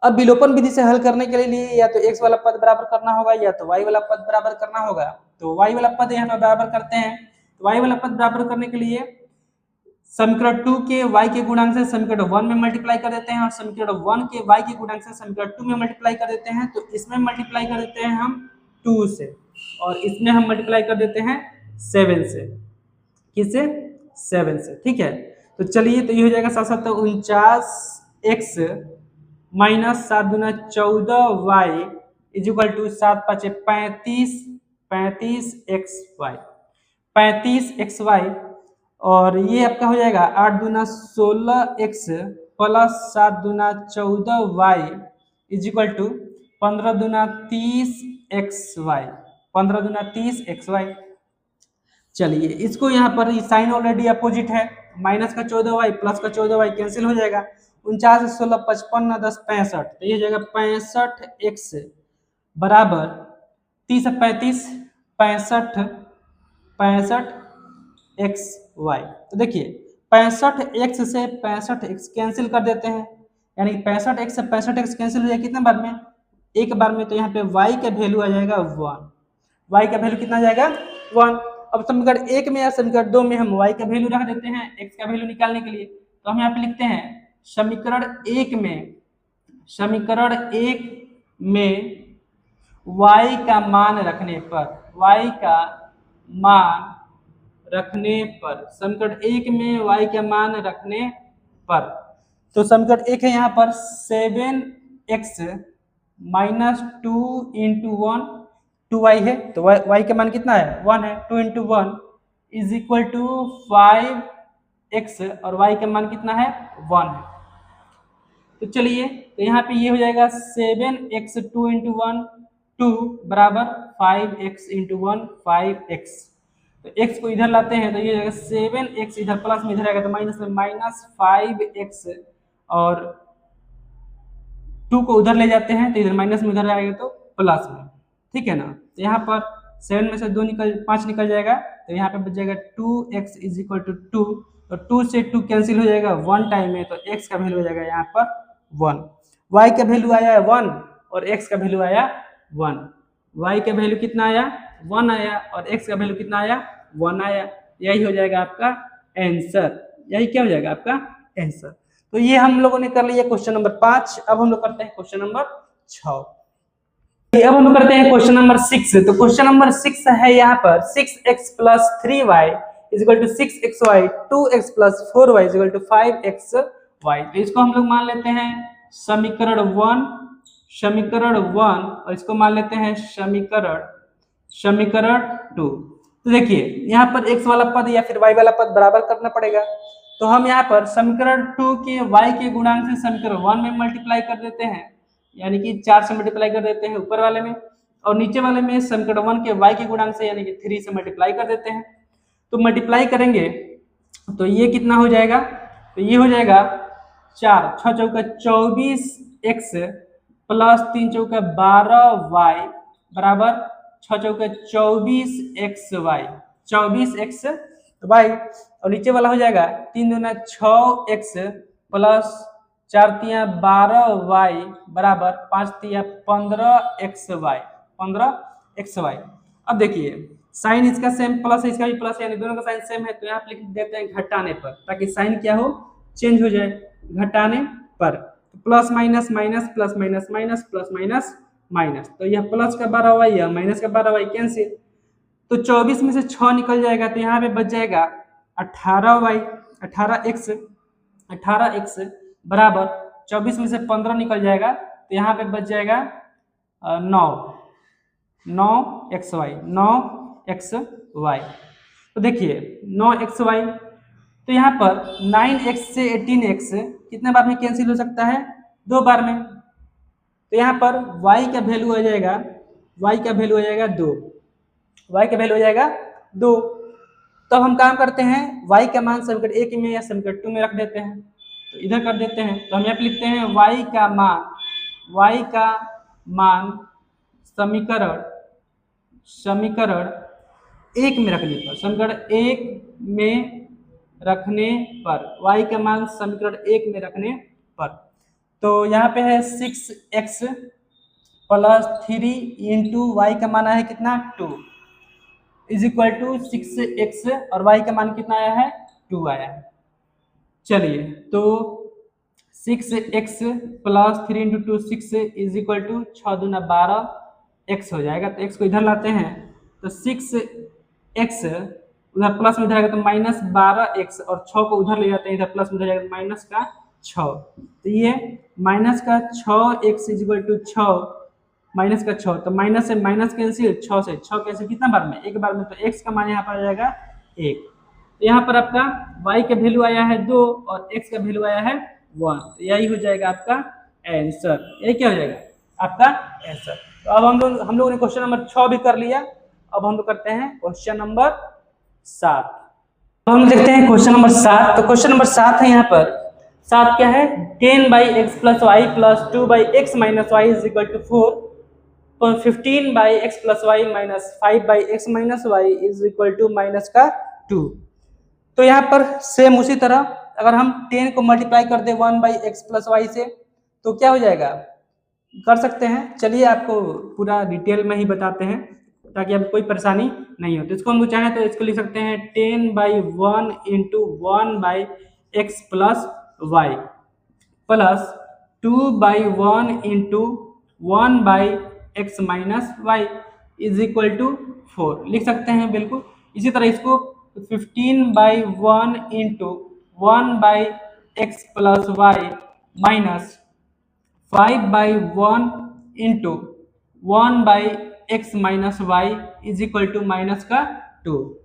अब विलोपन विधि से हल करने के लिए या तो x वाला पद बराबर करना होगा या तो y वाला पद बराबर करना होगा। तो y वाला पद यहाँ पर बराबर करते हैं। तो y वाला पद बराबर करने के लिए समीकरण 2 के y के गुणांक से समीकरण 1 में मल्टीप्लाई कर देते हैं और समीकरण 1 के y के गुणांक से समीकरण 2 में मल्टीप्लाई कर देते हैं। तो इसमें मल्टीप्लाई कर देते हैं हम 2 से और इसमें हम मल्टीप्लाई कर देते हैं 7 से। किससे? 7 से। ठीक है, तो चलिए तो ये हो जाएगा 7 49x माइनस 7 दूना 14y is equal to 7 5 35xy और ये आपका हो जाएगा 8 दूना 16x प्लस 7 दूना 14y इज इक्वल टू 15 दूना 30xy। चलिए इसको यहाँ पर साइन ऑलरेडी अपोजिट है, माइनस का 14y प्लस का 14y कैंसिल हो जाएगा। 49 16 55 10 65, तो ये हो जाएगा 65x बराबर 30 65xy। तो देखिए 65x से 65x कैंसिल कर देते हैं, यानी कि 65x से 65x कैंसिल हो जाएगा कितने बार में? एक बार में। तो यहाँ पे y का वैल्यू आ जाएगा 1। y का वैल्यू कितना आ जाएगा? 1। अब समीकरण 1 में या समीकरण 2 में हम y का वैल्यू रख देते हैं x का वैल्यू निकालने के लिए। तो हम यहाँ पे लिखते हैं समीकरण 1 में y का मान रखने पर समीकरण 1 में y का मान रखने पर, तो समीकरण 1 है यहाँ पर 7x माइनस 2 इंटू 1 2y है, तो y का मान कितना है? 1 है। 2 into 1 is equal to 5x और y का मान कितना है? 1 है। तो चलिए तो यहाँ पे ये हो जाएगा 7x 2 इंटू 1 2 बराबर 5x इंटू 1 5x। तो x को इधर लाते हैं तो ये हो जाएगा 7x, इधर प्लस में इधर आएगा तो माइनस में माइनस 5x और 2 को उधर ले जाते हैं तो इधर माइनस में इधर आएगा तो प्लस में। ठीक है ना, तो यहाँ पर 7 में से 5 निकल जाएगा तो यहाँ पे बच जाएगा 2x इज इक्वल टू 2, तो 2 से 2 कैंसिल हो जाएगा 1 टाइम में, तो x का वैल्यू हो जाएगा यहाँ पर 1। y का वैल्यू आया है 1 और x का वैल्यू आया 1। y का वैल्यू कितना आया? 1 आया और x का वैल्यू कितना आया? 1 आया। यही हो जाएगा आपका आंसर, यही क्या हो जाएगा आपका आंसर। तो ये हम लोगों ने कर लिया क्वेश्चन नंबर 5। अब हम लोग करते हैं क्वेश्चन नंबर 6। अब हम लोग करते हैं क्वेश्चन नंबर 6। तो क्वेश्चन नंबर 6 है यहाँ पर 6x + 3y = 6xy, 2x + 4y = 5xy। तो इसको हम लोग मान लेते हैं समीकरण 1 और इसको मान लेते हैं समीकरण 2। तो देखिए यहाँ पर x वाला पद या फिर y वाला पद बराबर करना पड़ेगा। तो हम यहाँ पर समीकरण 2 के y के गुणांक से समीकरण 1 में मल्टीप्लाई कर देते हैं, यानी कि 4 से मल्टीप्लाई कर देते हैं ऊपर वाले में, और नीचे वाले में समीकरण 1 के y के गुणांक से यानी कि 3 से मल्टीप्लाई कर देते हैं। तो मल्टीप्लाई करेंगे तो ये कितना हो जाएगा, तो ये हो जाएगा 4 6 चौका 24x + 3 चौका 12y बराबर 6 चौका 24xy, 24xy। और नीचे वाला हो जाएगा 3 दूना 6x + 4 तिया 12y बराबर 5 तिया 15xy, 15xy। अब देखिए साइन इसका सेम प्लस है, इसका भी प्लस है, यानी दोनों का साइन सेम है। तो यहाँ पे लिख देते हैं घटाने पर, ताकि साइन क्या हो, चेंज हो जाए घटाने पर। तो plus minus minus, plus minus minus, plus minus minus. तो यह प्लस का 12y, यह माइनस का 12y कैंसिल। तो 24 में से 6 निकल जाएगा, तो यहाँ पे बच जाएगा 18y, 18x बराबर 24 में से 15 निकल जाएगा, तो यहाँ पे बच जाएगा 9xy। तो देखिए 9xy, तो यहाँ पर 9x से 18x कितने बार में कैंसिल हो सकता है, 2 बार में। तो यहाँ पर y का वैल्यू हो जाएगा 2, y का वैल्यू हो जाएगा 2। तो हम काम करते हैं y का मान समीकरण 1 में या समीकरण 2 में रख देते हैं, तो इधर कर देते हैं। तो हम यहाँ पे लिखते हैं y का मान समीकरण 1 में रखने पर, समीकरण 1 में रखने पर, y का मान समीकरण 1 में रखने पर। तो यहाँ पे है 6x + 3 इंटू y का मान है कितना 2 = 6x, और y का मान कितना आया है 2 आया है। चलिए तो 6x + 3 × 2 6 = 6 दूना 12x हो जाएगा। तो x को इधर लाते हैं, तो 6x उधर प्लस में इधर आएगा तो -12x, और 6 को उधर ले जाते हैं, इधर प्लस में इधर जाएगा -6। तो ये -6x = 6, -6, तो माइनस से माइनस कैंसिल, 6 से 6 कैंसिल, कितना बार में, एक बार में। तो x का मान यहाँ पर आ जाएगा 1। तो यहाँ पर आपका y का वैल्यू आया है 2 और x का वैल्यू आया है 1। तो यही हो जाएगा आपका आंसर। यही क्या हो जाएगा आपका आंसर। तो अब हम लोगों ने क्वेश्चन नंबर 6 भी कर लिया। अब हम लोग करते हैं क्वेश्चन नंबर 7। तो हम देखते हैं क्वेश्चन नंबर 7। तो क्वेश्चन नंबर 7 है यहाँ पर, 7 क्या है, 10/x + y + 2/x - y = 4, 15/x + y - 5/x - y = -2। तो यहाँ पर सेम उसी तरह अगर हम 10 को मल्टीप्लाई कर दे 1/x + y से, तो क्या हो जाएगा, कर सकते हैं। चलिए आपको पूरा डिटेल में ही बताते हैं ताकि आपको कोई परेशानी नहीं हो। तो इसको हम चाहें तो इसको लिख सकते हैं 10/1 × 1/x + y plus 2/1 × 1/x - y = 4 लिख सकते हैं बिल्कुल। इसी तरह इसको 15/1 × 1/x + y minus 5/1 × 1/x - y = -2।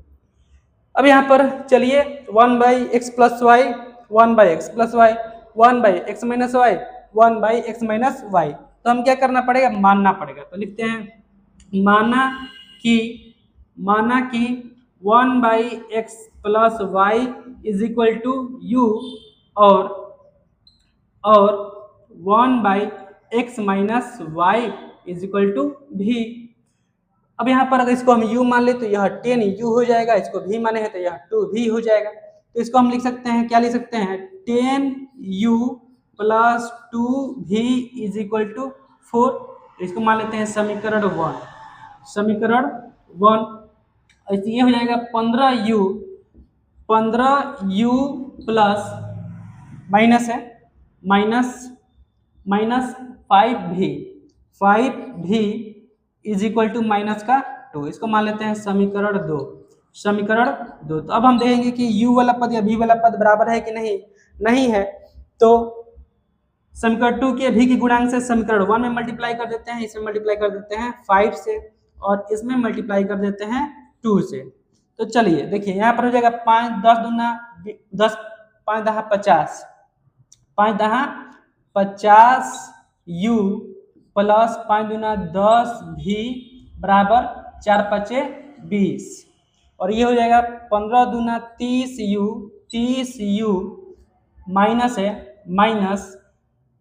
अब यहाँ पर चलिए 1/x + y, 1/x + y, 1/x - y, 1/x - y, तो हम क्या करना पड़ेगा, मानना पड़ेगा। तो लिखते हैं माना कि 1/x + y = u और 1/x - y = v। अब यहाँ पर अगर इसको हम u मान ले तो यह 10u हो जाएगा, इसको v माने हैं तो यह 2v हो जाएगा। तो इसको हम लिख सकते हैं, क्या लिख सकते हैं, 10u + 2v = 4। इसको मान लेते हैं समीकरण 1। ये हो जाएगा 15u प्लस माइनस है minus 5v is equal to minus का 2। इसको मान लेते हैं समीकरण 2। तो अब हम देखेंगे कि u वाला पद या v वाला पद बराबर है कि नहीं है। तो समीकरण 2 के v के गुणांक से समीकरण 1 में मल्टीप्लाई कर देते हैं, इसमें मल्टीप्लाई कर देते हैं 5 से, और इसमें मल्टीप्लाई कर देते हैं 2 से। तो चलिए देखिए यहाँ पर हो जाएगा 5 10 दूना 10, 5 दहा 50, 5 दहा 50 u प्लस 5 दूना 10 v बराबर 4 5 20, और ये हो जाएगा 15 दूना 30 u माइनस है माइनस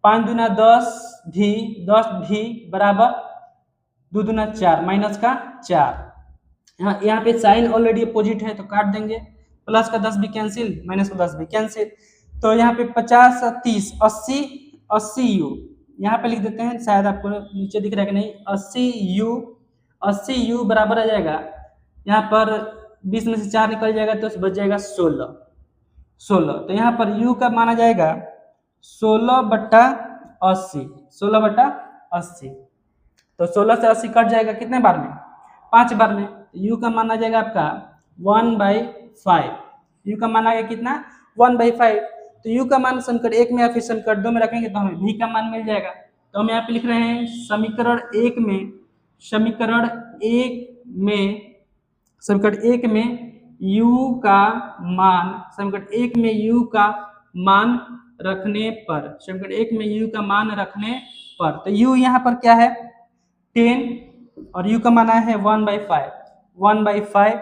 5 दूना 10 v बराबर 2 दूना 4 माइनस का 4। यहाँ पे साइन ऑलरेडी अपोजिट है तो काट देंगे, प्लस का 10 भी कैंसिल, माइनस का 10 भी कैंसिल। तो यहाँ पे 50 30 80 u यहाँ पे लिख देते हैं, शायद आपको नीचे दिख रहा है कि नहीं, 80 u बराबर आ जाएगा, यहाँ पर 20 में से 4 निकल जाएगा तो बच जाएगा 16। तो यहाँ पर u का माना जाएगा 16/80। तो 16 से 80 कट जाएगा कितने बार में? 5 बार में। u का माना जाएगा आपका 1/5। u का माना गया कितना? 1/5। तो u का मान समीकरण 1 में या फिर समीकरण 2 में रखेंगे तो हमें v का मान मिल जाएगा। तो हम यहाँ पे लिख रहे हैं समीकरण 1 में u का मान रखने पर, तो u यहाँ पर क्या है 10 और u का मान आया है 1/5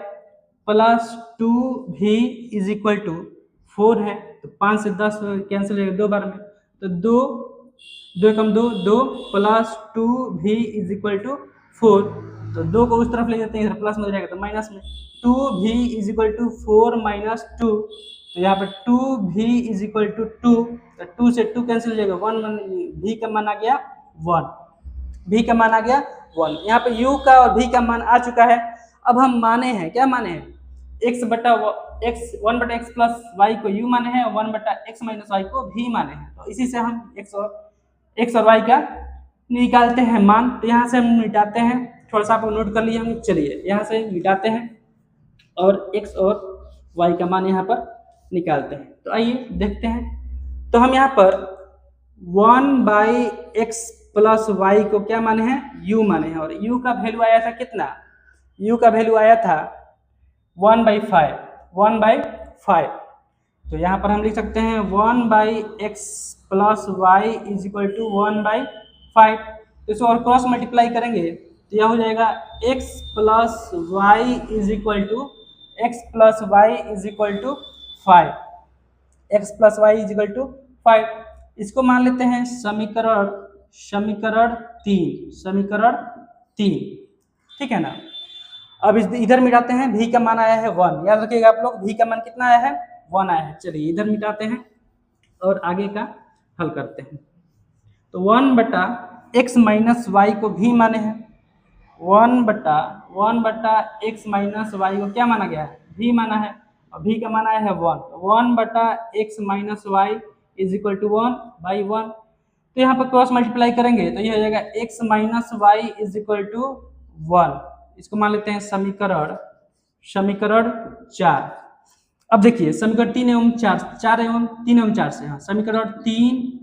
plus 2v is equal to 4 है। तो 5 से 10 कैंसिल हो जाएगा 2 बार में, तो 2 plus 2v is equal to 4। तो 2 को उस तरफ ले जाते हैं, इधर प्लस में हो जाएगा तो माइनस में, 2v is equal to 4 minus 2। तो यहाँ पर 2v इज इक्वल टू 2, तो 2 से 2 कैंसिल हो जाएगा, v का मान आ गया 1। यहाँ पे u का और v का मान आ चुका है। अब हम क्या माने हैं x 1/x प्लस y को u माने हैं और 1/x माइनस y को v माने हैं। तो इसी से हम x और y का निकालते हैं मान। तो यहाँ से हम मिटाते हैं, थोड़ा सा आप नोट कर लिए होंगे। चलिए यहाँ से मिटाते हैं और x और y का मान यहाँ पर निकालते हैं। तो आइए देखते हैं। तो हम यहाँ पर 1/x प्लस y को क्या माने हैं? u माने हैं, और u का वैल्यू आया था कितना? u का वैल्यू आया था 1/5। तो यहाँ पर हम लिख सकते हैं 1/x plus y is equal to 1/5। तो इसको और क्रॉस मल्टीप्लाई करेंगे तो यह हो जाएगा x plus y is equal to 5। इसको मान लेते हैं समीकरण 3। ठीक है ना। अब इधर मिटाते हैं, v का मान आया है 1, याद रखिएगा आप लोग, v का मान कितना आया है? 1 आया है। चलिए इधर मिटाते हैं और आगे का हल करते हैं। तो 1/x माइनस y को v माने हैं, 1/x माइनस y को क्या माना गया है? v माना है, और v का मान आया है 1। 1/x minus y is equal to 1/1। तो यहाँ पर क्रॉस मल्टीप्लाई करेंगे तो ये हो जाएगा x minus y is equal to 1। इसको मान लेते हैं समीकरण 4। अब देखिए समीकरण 3 एवं 4 से, हाँ, समीकरण 3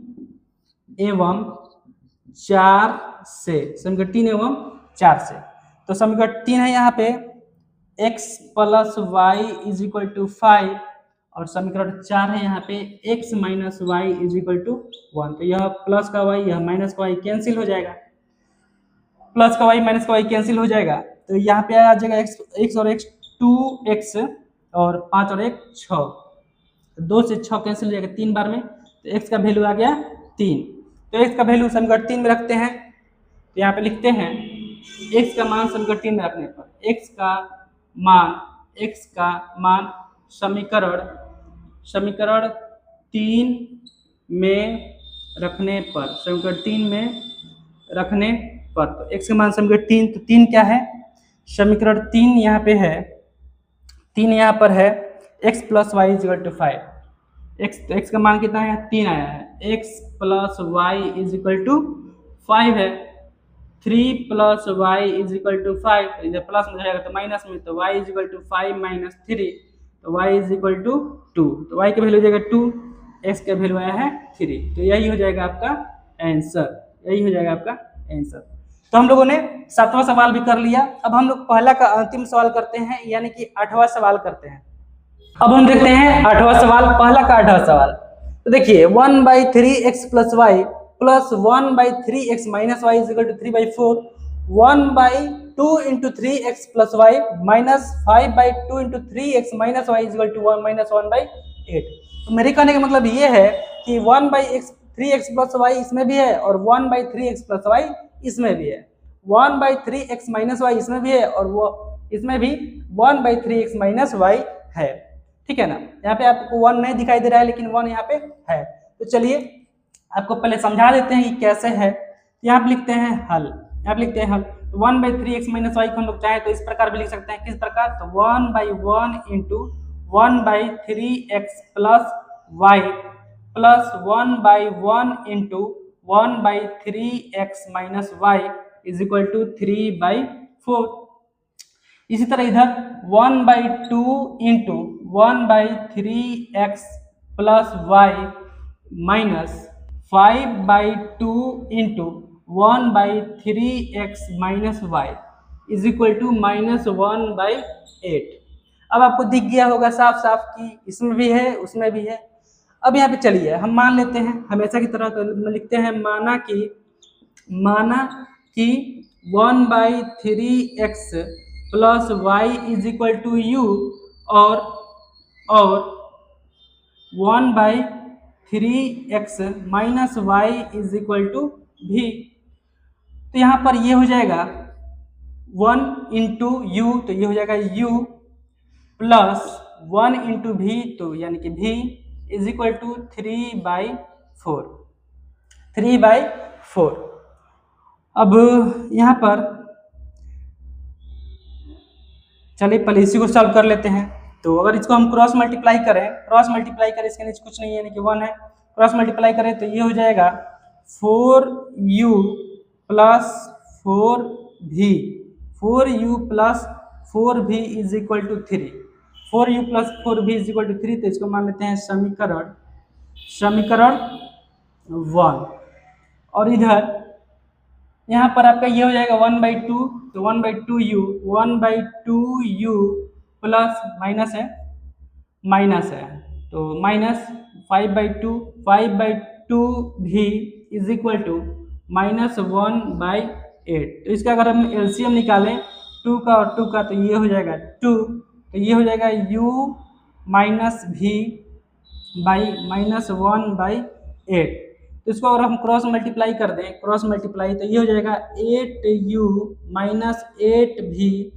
एवं 4 से, तो समीकरण 3 है यहाँ पे x plus y is equal to 5, और समीकरण 4 है यहाँ पे x minus y is equal to 1। तो यह प्लस का y, यह माइनस का y कैंसिल हो जाएगा, तो यहाँ पे आ जाएगा x और x 2x और 5 और 1 6, 2 से 6 कैंसिल हो जाएगा 3 बार में। तो x का वैल्यू आ गया 3। तो x का वैल्यू समीकरण 3 में रखते हैं। तो यहाँ पे लिखते हैं x का मान समीकरण 3 में रखने पर, x का मान समीकरण 3 में रखने पर, तो x का मान समीकरण 3, तो 3 क्या है? समीकरण 3 यहाँ पे है, 3 यहाँ पर है x plus y is equal to 5। x का मान कितना है 3 आया है। x plus y is equal to 5 है। 3 plus y is equal to 5, इधर प्लस में जाएगा तो माइनस में, तो y is equal to 5 minus 3, तो y इज इक्वल टू 2, तो y का वैल्यू हो जाएगा 2, x का वैल्यू आया है 3, तो यही हो जाएगा आपका आंसर, यही हो जाएगा आपका आंसर। तो हम लोगों ने 7वां सवाल भी कर लिया। अब हम लोग पहला का अंतिम सवाल करते हैं, यानी कि 8वां सवाल करते हैं। अब हम देखते हैं 8वां सवाल, पहला का 8वां सवाल। तो देखिए 1/3x plus y plus 1/3x minus y is equal to 3/4, 1/2 into 3x plus y minus 5/2 into 3x minus y is equal to 1 minus 1/8। तो मेरे कहने का मतलब ये है कि 1/3x प्लस वाई इसमें भी है और 1/3x प्लस वाई इसमें भी है, 1/3x माइनस वाई इसमें भी है और वो इसमें भी 1/3x माइनस वाई है। ठीक है ना, यहाँ पे आपको 1 नहीं दिखाई दे रहा है लेकिन 1 यहाँ पे है। तो चलिए आपको पहले समझा देते हैं कि कैसे है। यहाँ पे लिखते हैं हल, यहाँ पे लिखते हैं हल। तो 1/3x माइनस वाई को हम लोग चाहें तो इस प्रकार भी लिख सकते हैं। किस प्रकार? तो 1/1 into 1/3x plus y plus 1/1 into 1/3x minus y is equal to 3/4। इसी तरह इधर 1/2 into 1/3x plus y minus 5/2 into 1/3x minus y is equal to minus 1/8। अब आपको दिख गया होगा साफ साफ कि इसमें भी है उसमें भी है। अब यहाँ पे चलिए हम मान लेते हैं, हमेशा की तरह तो लिखते हैं माना कि 1/3x plus y is equal to u और 1/3x minus y is equal to भी। तो यहाँ पर ये हो जाएगा 1 इंटू यू, तो ये हो जाएगा u प्लस 1 इंटू भी, तो यानी कि v इज इक्वल टू 3/4, 3/4। अब यहाँ पर चलिए पहले इसी को सॉल्व कर लेते हैं। तो अगर इसको हम क्रॉस मल्टीप्लाई करें, इसके नीचे कुछ नहीं है यानी कि 1 है, क्रॉस मल्टीप्लाई करें तो ये हो जाएगा 4u plus 4v, 4u plus 4v is equal to 3, 4u plus 4v is equal to 3। तो इसको मान लेते हैं समीकरण 1। और इधर यहाँ पर आपका ये हो जाएगा 1/2, तो 1/2u प्लस माइनस है तो माइनस 5/2 भी इज इक्वल टू माइनस 1/8। तो इसका अगर हम एलसीएम निकालें 2 का और 2 का तो ये हो जाएगा 2, तो ये हो जाएगा u माइनस भी बाई माइनस 1/8। तो इसको अगर हम क्रॉस मल्टीप्लाई कर दें, तो ये हो जाएगा 8u minus 8v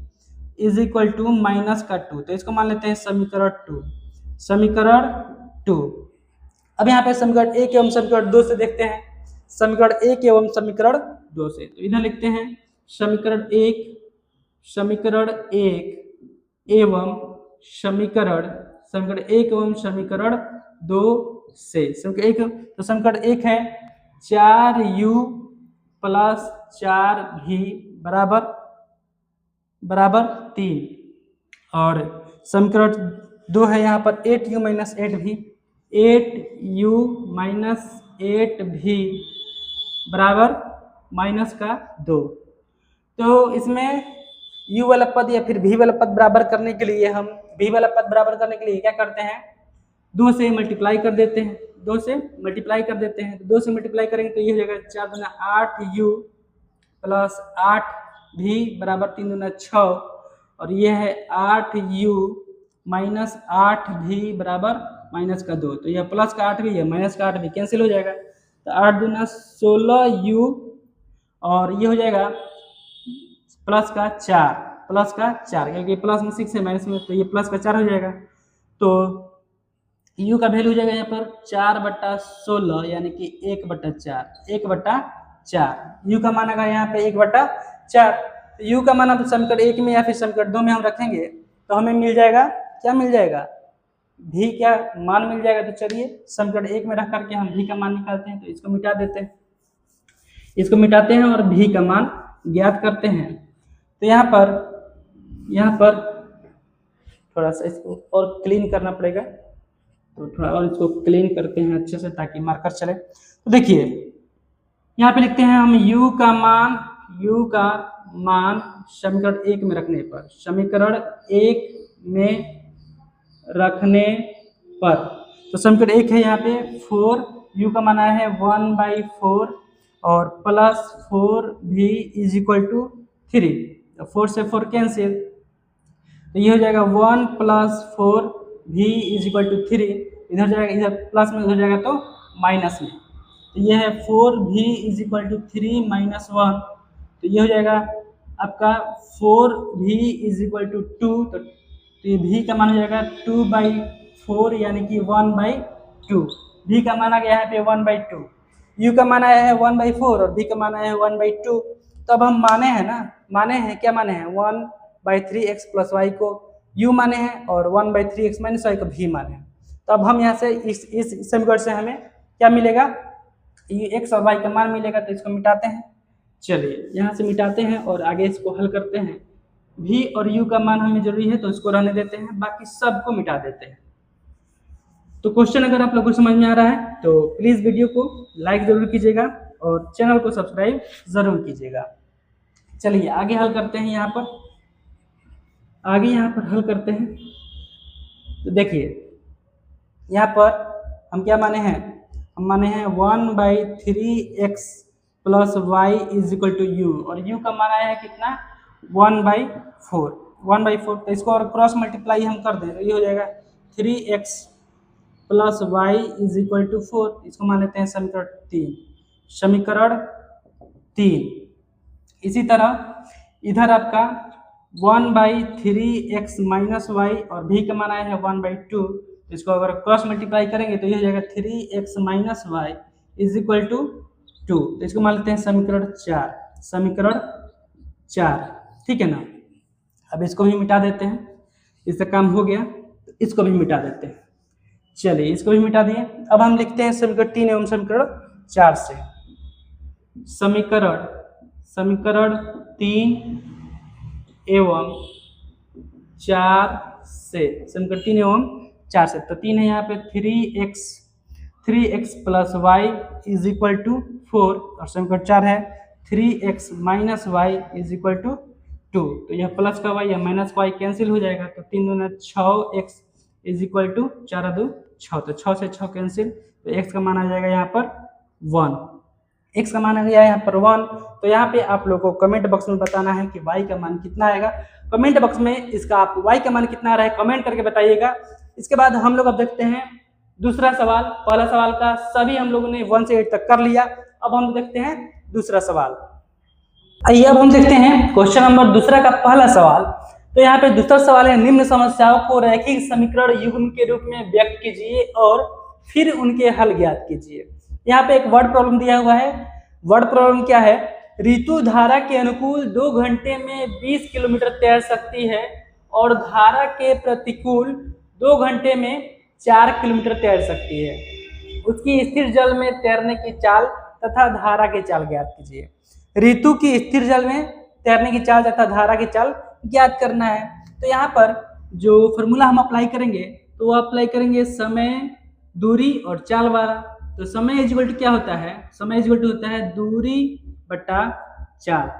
is equal to minus का 2। तो इसको मान लेते हैं समीकरण 2। अब यहाँ पे समीकरण 1 एवं समीकरण 2 से देखते हैं, समीकरण 1 एवं समीकरण 2 से। तो इधर लिखते हैं समीकरण 1 एवं समीकरण 2 से। समीकरण 1 है 4u प्लस 4v बराबर 3, और समीकरण 2 है यहाँ पर 8u minus 8v, 8u minus 8v बराबर माइनस का 2। तो इसमें u वाला पद या फिर v वाला पद बराबर करने के लिए हम क्या करते हैं, 2 से मल्टीप्लाई कर देते हैं, 2 से मल्टीप्लाई करेंगे तो ये हो जाएगा 4 दूना 8u प्लस 8v बराबर 3 दूना 6, और ये है 8u माइनस 8v बराबर माइनस का 2। तो यह प्लस का 8v है, माइनस का 8v कैंसिल हो जाएगा, तो 8 दूना 16u और ये हो जाएगा प्लस का 4, क्योंकि प्लस में 6 है माइनस में, तो ये प्लस का 4 हो जाएगा। तो u का वैल्यू हो जाएगा यहाँ पर 4/16 यानी कि 1/4, u का मान आएगा यहाँ पे 1/4। तो u का मान तो समीकरण 1 में या फिर समीकरण 2 में हम रखेंगे तो हमें मिल जाएगा, क्या मिल जाएगा, भी क्या मान मिल जाएगा। तो चलिए समीकरण 1 में रख करके हम भी का मान निकालते हैं। तो इसको मिटा देते हैं, इसको मिटाते हैं और भी का मान ज्ञात करते हैं। तो यहाँ पर थोड़ा सा इसको और क्लीन करना पड़ेगा, तो थोड़ा और इसको क्लीन करते हैं अच्छे से ताकि मार्कर चले। तो देखिए यहाँ पे लिखते हैं हम u का मान समीकरण 1 में रखने पर, समीकरण 1 में रखने पर, तो समीकरण 1 है यहाँ पे 4, u का मान आया है 1/4 और plus 4v is equal to 3। तो 4 से 4 कैंसिल, तो ये हो जाएगा 1 + 4v इज इक्वल टू 3। इधर जाएगा, इधर प्लस में, उधर जाएगा तो माइनस में। तो ये है 4v इज इक्वल टू 3 - 1, तो ये हो जाएगा आपका 4v इज इक्वल टू 2। तो ये v का मान हो जाएगा 2/4 यानी कि 1/2। v का मान आ गया है पे 1/2, u का मान आया है 1/4 और v का मान आया है 1/2। तो अब हम माने हैं क्या माने हैं 1/3x + y को u माने हैं और 1/3x - y को v माने हैं। तो अब हम यहाँ से इस समीकरण से हमें क्या मिलेगा, ये x और y का मान मिलेगा। तो इसको मिटाते हैं, चलिए यहाँ से मिटाते हैं और आगे इसको हल करते हैं। v और u का मान हमें जरूरी है तो इसको रहने देते हैं, बाकी सबको मिटा देते हैं। तो क्वेश्चन अगर आप लोगों को समझ में आ रहा है तो प्लीज़ वीडियो को लाइक जरूर कीजिएगा और चैनल को सब्सक्राइब जरूर कीजिएगा। चलिए आगे हल करते हैं, यहाँ पर हल करते हैं। तो देखिए यहाँ पर हम क्या माने हैं, हम माने हैं 1/3x + y is equal to u और u का मान आया है कितना 1/4। तो इसको और क्रॉस मल्टीप्लाई हम कर दें तो ये हो जाएगा 3x + y is equal to 4। इसको मान लेते हैं समीकरण 3। इसी तरह इधर आपका 1/3x - y और v का मान आया है 1/2। इसको अगर क्रॉस मल्टीप्लाई करेंगे तो ये हो जाएगा 3x - y is equal to 2। तो इसको मान लेते हैं समीकरण 4, ठीक है ना। अब इसको भी मिटा देते हैं, इससे काम हो गया तो इसको भी मिटा देते हैं। चलिए इसको भी मिटा दिए। अब हम लिखते हैं समीकरण 3 एवं समीकरण 4 से। समीकरण 3 एवं 4 से, समीकरण 3 एवं 4 से। तो 3 है यहाँ पे 3x + y is equal to 4 और समीकरण 4 है 3x - y is equal to 2। तो यह प्लस का y या माइनस का y कैंसिल हो जाएगा। तो 3 दूना 6x इज इक्वल टू 4 2 6, तो 6 से 6 कैंसिल, तो x का मान आ जाएगा यहाँ पर 1। x का मान आ गया यहाँ पर 1। तो यहाँ पे आप लोगों को कमेंट बॉक्स में बताना है कि y का मान कितना आएगा। कमेंट बॉक्स में इसका आप y का मान कितना आ रहा है कमेंट करके बताइएगा। इसके बाद हम लोग अब देखते हैं दूसरा सवाल। पहला सवाल का सभी हम लोगों ने 1 से 8 तक कर लिया। अब हम देखते हैं दूसरा सवाल। आइए अब हम देखते हैं क्वेश्चन नंबर दूसरा का पहला सवाल। तो यहाँ पे दूसरा सवाल है, निम्न समस्याओं को रैखिक समीकरण युग्म के रूप में व्यक्त कीजिए और फिर उनके हल ज्ञात कीजिए। यहाँ पे एक वर्ड प्रॉब्लम दिया हुआ है। वर्ड प्रॉब्लम क्या है, ऋतु धारा के अनुकूल 2 घंटे में 20 किलोमीटर तैर सकती है और धारा के प्रतिकूल 2 घंटे में 4 किलोमीटर तैर सकती है। उसकी स्थिर जल में तैरने की चाल तथा धारा की चाल ज्ञात कीजिए। ऋतु की स्थिर जल में तैरने की चाल तथा धारा की चाल ज्ञात करना है। तो यहाँ पर जो फॉर्मूला हम अप्लाई करेंगे तो वो अप्लाई करेंगे समय, दूरी और चाल वाला। तो समय इक्वल टू क्या होता है, समय इक्वल टू होता है दूरी बटा चाल।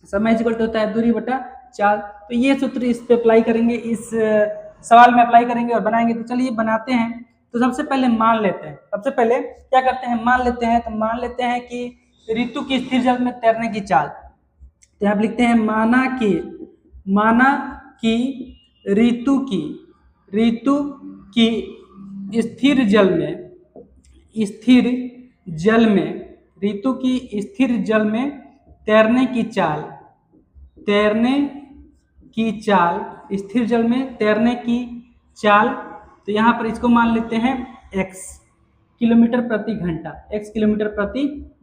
समय इक्वल टू होता है दूरी बटा चाल। तो ये सूत्र इस पे अप्लाई करेंगे, इस सवाल में अप्लाई करेंगे और बनाएंगे। तो चलिए बनाते हैं। तो सबसे पहले मान लेते हैं, सबसे पहले क्या करते हैं मान लेते हैं। तो मान लेते हैं कि ऋतु की स्थिर जल में तैरने की चाल। तो यहाँ लिखते हैं माना कि ऋतु की स्थिर जल में तैरने की चाल, स्थिर जल में तैरने की चाल। तो यहाँ पर इसको मान लेते हैं x किलोमीटर प्रति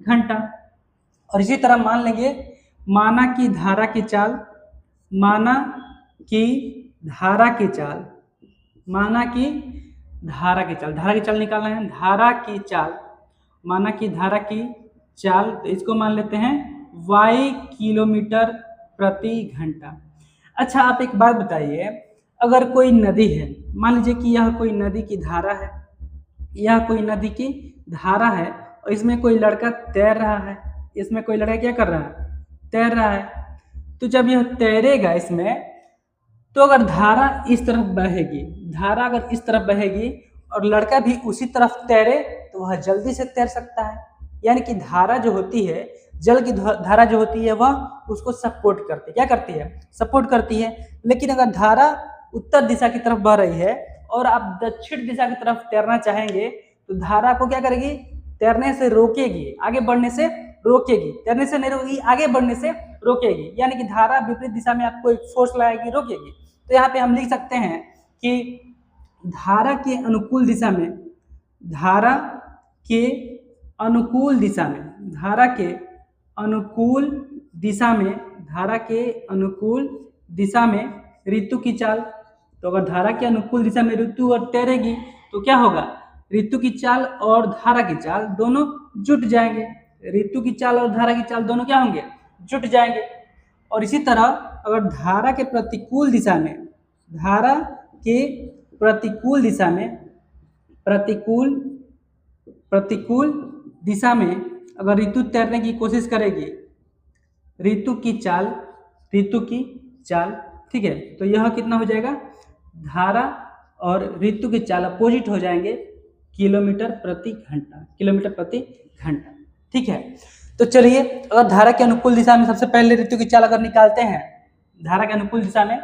घंटा। और इसी तरह मान लेंगे माना की धारा की चाल माना कि धारा की चाल निकालना है। धारा की चाल, माना कि धारा की चाल, तो इसको मान लेते हैं y किलोमीटर प्रति घंटा। अच्छा, आप एक बात बताइए, अगर कोई नदी है, मान लीजिए कि यह कोई नदी की धारा है, यह कोई नदी की धारा है और इसमें कोई लड़का तैर रहा है, इसमें कोई लड़का क्या कर रहा है, तैर रहा है। तो जब यह तैरेगा इसमें, तो अगर धारा इस तरफ बहेगी, धारा अगर इस तरफ बहेगी और लड़का भी उसी तरफ तैरे, तो वह जल्दी से तैर सकता है। यानी कि धारा जो होती है, जल की धारा जो होती है, वह उसको सपोर्ट करती है। क्या करती है? सपोर्ट करती है। लेकिन अगर धारा उत्तर दिशा की तरफ बह रही है और आप दक्षिण दिशा की तरफ तैरना चाहेंगे, तो धारा को क्या करेगी? तैरने से रोकेगी, आगे बढ़ने से रोकेगी। तैरने से नहीं रोकेगी, आगे बढ़ने से रोकेगी। यानी कि धारा विपरीत दिशा में आपको एक फोर्स लगाएगी, रोकेगी। तो यहाँ पे हम लिख सकते हैं कि धारा के अनुकूल दिशा में, धारा के अनुकूल दिशा में, धारा के अनुकूल दिशा में, धारा के अनुकूल दिशा में ऋतु की चाल। तो अगर धारा के अनुकूल दिशा में ऋतु और तैरेगी, तो क्या होगा? ऋतु की चाल और धारा की चाल दोनों जुट जाएंगे। ऋतु की चाल और धारा की चाल दोनों क्या होंगे? जुट जाएंगे। और इसी तरह अगर धारा के प्रतिकूल दिशा में, धारा के प्रतिकूल दिशा में, प्रतिकूल दिशा में अगर ऋतु तैरने की कोशिश करेगी, ऋतु की चाल, ठीक है, तो यह कितना हो जाएगा? धारा और ऋतु की चाल अपोजिट हो जाएंगे, किलोमीटर प्रति घंटा। ठीक है, तो चलिए, अगर धारा के अनुकूल दिशा में सबसे पहले ऋतु की चाल अगर निकालते हैं, धारा के अनुकूल दिशा में,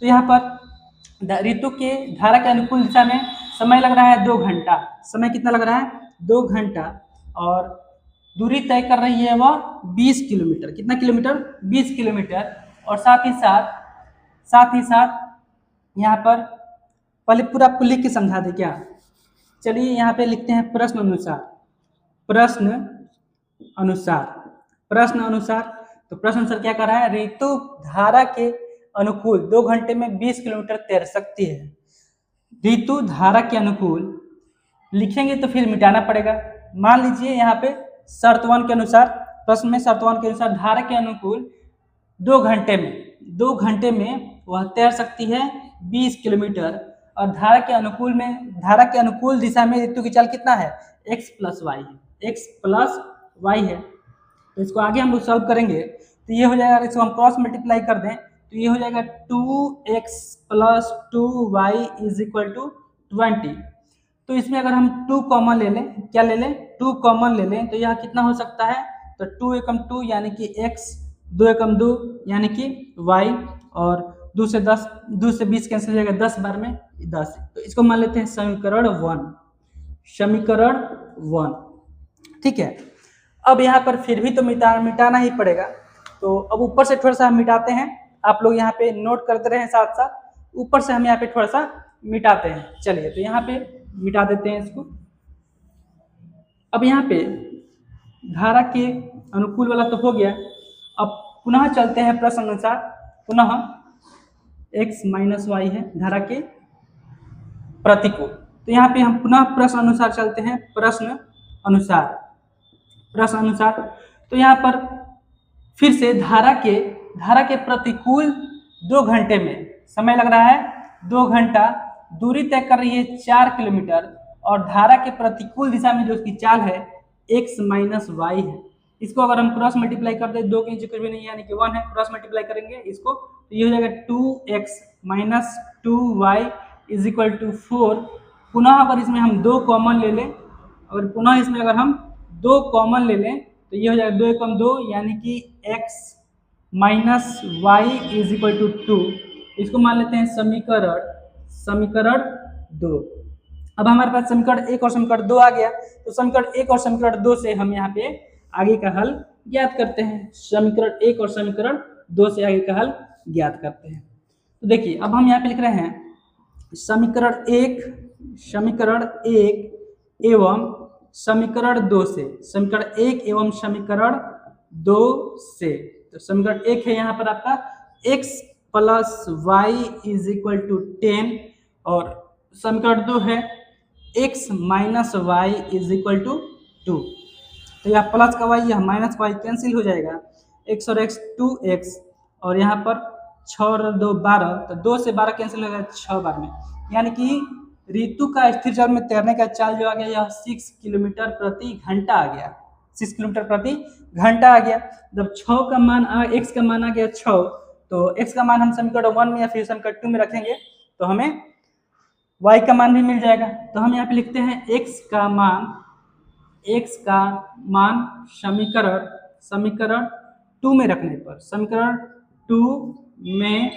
तो यहाँ पर धारा के अनुकूल दिशा में समय लग रहा है 2 घंटा। समय कितना लग रहा है? 2 घंटा। और दूरी तय कर रही है वह 20 किलोमीटर। कितना किलोमीटर? 20 किलोमीटर। और साथ ही साथ यहाँ पर पहले पूरा आपको लिख के समझा दे क्या? चलिए यहाँ पे लिखते हैं प्रश्न अनुसार। तो प्रश्न अनुसार क्या कर रहा है? ऋतु धारा के अनुकूल 2 घंटे में 20 किलोमीटर तैर सकती है। ऋतु धारा के अनुकूल लिखेंगे तो फिर मिटाना पड़ेगा। मान लीजिए यहाँ पे शर्त 1 के अनुसार, प्रश्न में शर्त 1 के अनुसार धारा के अनुकूल 2 घंटे में वह तैर सकती है 20 किलोमीटर। और धारा के अनुकूल दिशा में ऋतु की चाल कितना है? x प्लस वाई है। तो इसको आगे हम लोग सॉल्व करेंगे, तो ये हो जाएगा, इसको हम क्रॉस मल्टीप्लाई कर दें तो ये हो जाएगा 2x plus 2y is equal to 20। तो इसमें अगर हम 2 कॉमन ले लें, क्या ले लें? 2 कॉमन ले लें, तो यह कितना हो सकता है? तो 2 एकम 2 यानी कि x, 2 एकम 2 यानी कि y, और 2 से 20 कैंसिल हो जाएगा, 10 बार में 10। तो इसको मान लेते हैं समीकरण 1। ठीक है, अब यहाँ पर फिर भी तो मिटाना ही पड़ेगा। तो अब ऊपर से थोड़ा सा हम मिटाते हैं, आप लोग यहाँ पे नोट करते रहे साथ साथ। ऊपर से हम यहाँ पे थोड़ा सा मिटाते हैं। चलिए, तो यहाँ पे मिटा देते हैं इसको। अब यहाँ पे धारा के अनुकूल वाला तो हो गया। अब पुनः चलते हैं प्रश्न अनुसार। पुनः x माइनस वाई है धारा के प्रतिकूल। तो यहाँ पे हम पुनः प्रश्न अनुसार चलते हैं। प्रश्न अनुसार तो यहाँ पर फिर से धारा के प्रतिकूल 2 घंटे में समय लग रहा है 2 घंटा, दूरी तय कर रही है 4 किलोमीटर, और धारा के प्रतिकूल दिशा में जो उसकी चाल है x माइनस वाई है। इसको अगर हम क्रॉस मल्टीप्लाई कर दें, 2 के नीचे कुछ भी नहीं यानी कि 1 है, क्रॉस मल्टीप्लाई करेंगे इसको, तो ये हो जाएगा 2x minus 2y is equal to 4। पुनः अगर इसमें हम 2 कॉमन ले लें, तो ये हो जाएगा 2 एकम 2 यानी कि x minus y is equal to 2। इसको मान लेते हैं समीकरण 2। अब हमारे पास समीकरण 1 और समीकरण 2 आ गया। तो समीकरण 1 और समीकरण 2 से हम यहाँ पे आगे का हल ज्ञात करते हैं। समीकरण 1 और समीकरण 2 से आगे का हल ज्ञात करते हैं। तो देखिए, अब हम यहाँ पे लिख रहे हैं समीकरण 1 एवं समीकरण 2 से, समीकरण 1 एवं समीकरण 2 से। तो समीकरण 1 है यहाँ पर आपका x plus y is equal to 10, और समीकरण 2 है x minus y is equal to 2। तो यह प्लस का y यह माइनस वाई कैंसिल हो जाएगा, x और x 2x, और यहाँ पर 6 और 2 12, तो 2 से 12 कैंसिल हो गया 6 बार में, यानी कि ऋतु का स्थिर जल में तैरने का चाल जो आ गया यह 6 किलोमीटर प्रति घंटा आ गया, 6 किलोमीटर प्रति घंटा आ गया। जब 6 का मान x का मान आ गया 6, तो x का मान हम समीकरण 1 में या फिर समीकरण 2 में रखेंगे तो हमें y का मान भी मिल जाएगा। तो हम यहाँ पे लिखते हैं x का मान समीकरण 2 में रखने पर, समीकरण 2 में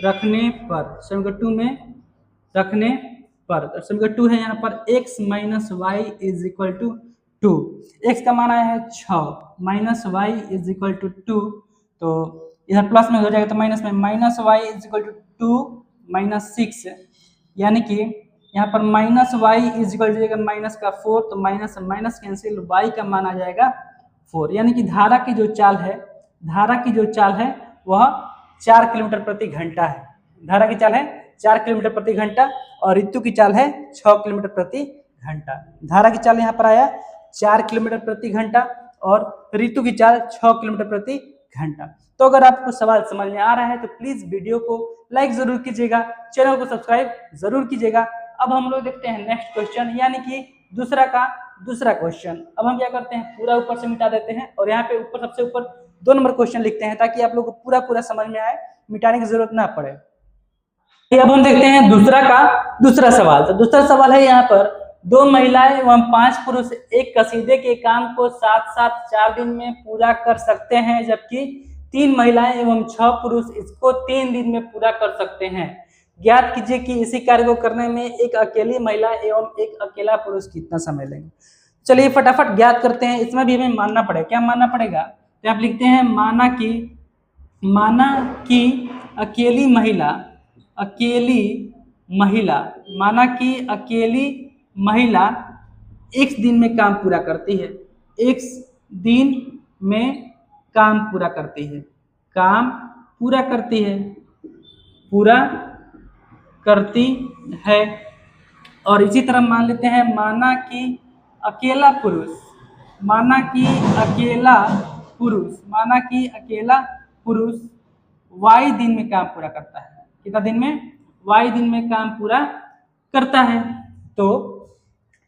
रखने पर, समीकरण 2 में रखने पर, तो समीकरण 2 है यहाँ पर x minus y is equal to 2। x का मान आया है 6 minus y is equal to 2, तो इधर प्लस में हो जाएगा तो माइनस में, minus y is equal to 2 minus 6, यानी कि यहाँ पर minus y is equal to minus का 4, तो माइनस माइनस कैंसिल, y का मान आ जाएगा 4, यानी कि धारा की जो चाल है वह 4 किलोमीटर प्रति घंटा है। धारा की चाल है 4 किलोमीटर प्रति घंटा और ऋतु की चाल है 6 किलोमीटर प्रति घंटा। धारा की चाल यहाँ पर आया 4 किलोमीटर प्रति घंटा और ऋतु की चाल 6 किलोमीटर प्रति घंटा। तो अगर आपको सवाल समझ में आ रहा है तो प्लीज वीडियो को लाइक जरूर कीजिएगा, चैनल को सब्सक्राइब जरूर कीजिएगा। अब हम लोग देखते हैं नेक्स्ट क्वेश्चन, यानी कि दूसरा क्वेश्चन। अब हम क्या करते हैं, पूरा ऊपर से मिटा देते हैं और यहाँ पे ऊपर सबसे ऊपर 2 नंबर क्वेश्चन लिखते हैं ताकि आप लोग को पूरा समझ में आए, मिटाने की जरूरत ना पड़े। अब हम देखते हैं दूसरा सवाल। तो दूसरा सवाल है यहाँ पर 2 महिलाएं एवं 5 पुरुष एक कसीदे के काम को साथ 4 दिन में पूरा कर सकते हैं, जबकि 3 महिलाएं एवं 6 पुरुष इसको 3 दिन में पूरा कर सकते हैं। ज्ञात कीजिए कि इसी कार्य को करने में एक अकेली महिला एवं एक अकेला पुरुष कितना समय लेंगे। चलिए फटाफट ज्ञात करते हैं। इसमें भी हमें मानना पड़ेगा, क्या मानना पड़ेगा, तो आप लिखते हैं माना कि अकेली महिला x दिन में काम पूरा करती है, x दिन में काम पूरा करती है, और इसी तरह मान लेते हैं माना कि अकेला पुरुष y दिन में काम पूरा करता है। कितना दिन में, y दिन में काम पूरा करता है। तो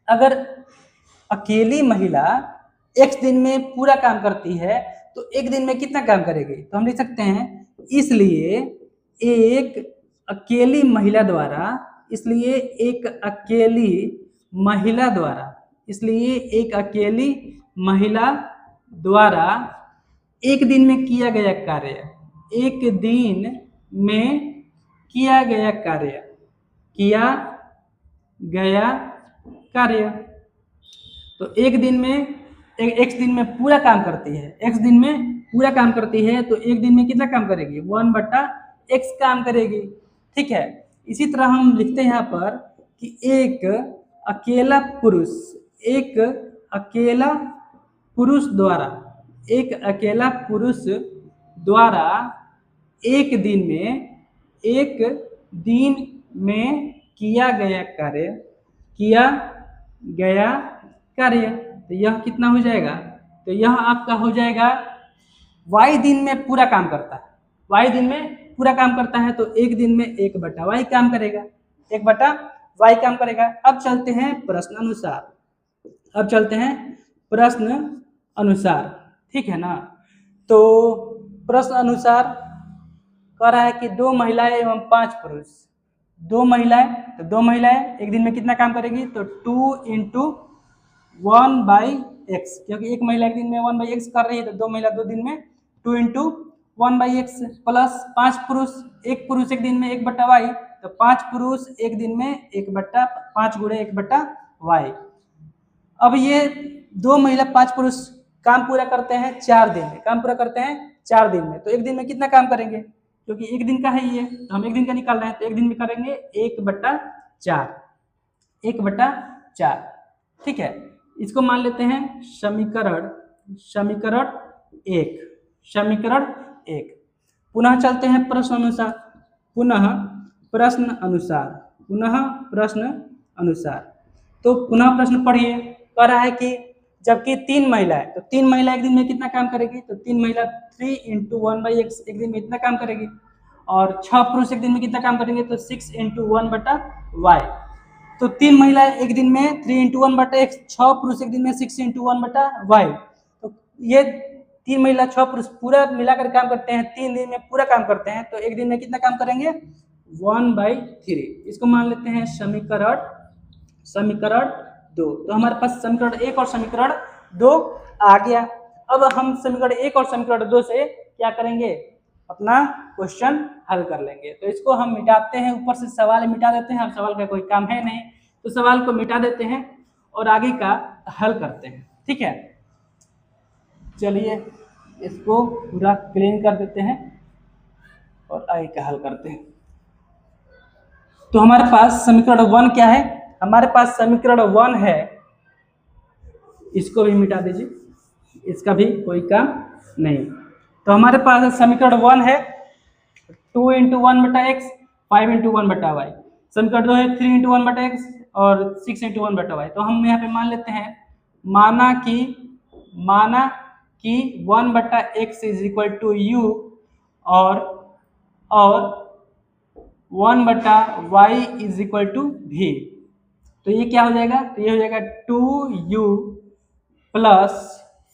अगर अकेली महिला x दिन में पूरा काम करती है तो एक दिन में कितना काम करेगी, तो हम लिख सकते हैं इसलिए एक अकेली महिला द्वारा एक दिन में किया गया कार्य, तो एक दिन में x दिन में पूरा काम करती है, तो एक दिन में कितना काम करेगी, 1/x काम करेगी। ठीक है, इसी तरह हम लिखते हैं यहाँ पर कि एक अकेला पुरुष द्वारा एक दिन में किया गया कार्य, तो यह कितना हो जाएगा, तो यह आपका हो जाएगा y दिन में पूरा काम करता है, तो एक दिन में 1/y काम करेगा। अब चलते हैं प्रश्न अनुसार, ठीक है ना। तो प्रश्न अनुसार कह रहा है कि 2 महिलाएं एवं 5 पुरुष, 2 महिलाएं एक दिन में कितना काम करेगी, तो 2 × 1/x, क्योंकि एक महिला एक दिन में 1/x कर रही है, तो 2 महिला 2 दिन में 2 × 1/x प्लस 5 पुरुष, एक पुरुष एक दिन में 1/y, तो 5 पुरुष एक दिन में 1/5 × 1/y। अब ये 2 महिला 5 पुरुष काम पूरा करते हैं 4 दिन में, तो एक दिन में कितना काम करेंगे, क्योंकि एक दिन का है ये, तो हम एक दिन का निकाल रहे हैं, तो एक दिन में करेंगे 1/4। ठीक है, इसको मान लेते हैं समीकरण 1। पुनः चलते हैं प्रश्न अनुसार, पुनः प्रश्न अनुसार। तो पुनः प्रश्न पढ़िए। कह रहा है कि जबकि 3 महिला है तो 3 महिला एक दिन में कितना काम करेगी, तो 3 महिला 3 × 1/x एक दिन में इतना काम करेगी, और 6 पुरुष एक दिन में कितना काम करेंगे, तो 6 × 1/y। तो 3 महिला एक दिन में 3 × 1/x, 6 पुरुष एक दिन में 6 × 1/y। तो ये 3 महिला 6 पुरुष पूरा मिलाकर काम करते हैं, 3 दिन में पूरा काम करते हैं, तो एक दिन में कितना काम करेंगे, 1/3। इसको मान लेते हैं समीकरण 2। तो हमारे पास समीकरण 1 और समीकरण 2 आ गया। अब हम समीकरण 1 और समीकरण 2 से क्या करेंगे, अपना क्वेश्चन हल कर लेंगे। तो इसको हम मिटाते हैं, ऊपर से सवाल मिटा देते हैं, अब सवाल का कोई काम है नहीं तो सवाल को मिटा देते हैं और आगे का हल करते हैं। ठीक है, चलिए इसको पूरा क्लीन कर देते हैं और आगे का हल करते हैं। तो हमारे पास समीकरण 1 क्या है, हमारे पास समीकरण 1 है, इसको भी मिटा दीजिए, इसका भी कोई काम नहीं। तो हमारे पास समीकरण 1 है 2 × 1/x 5 × 1/y। समीकरण 2 है 3 × 1/x और 6 × 1/y। तो हम यहाँ पे मान लेते हैं, माना कि 1/x = u और 1/y = v। तो ये क्या हो जाएगा, तो ये हो जाएगा 2u +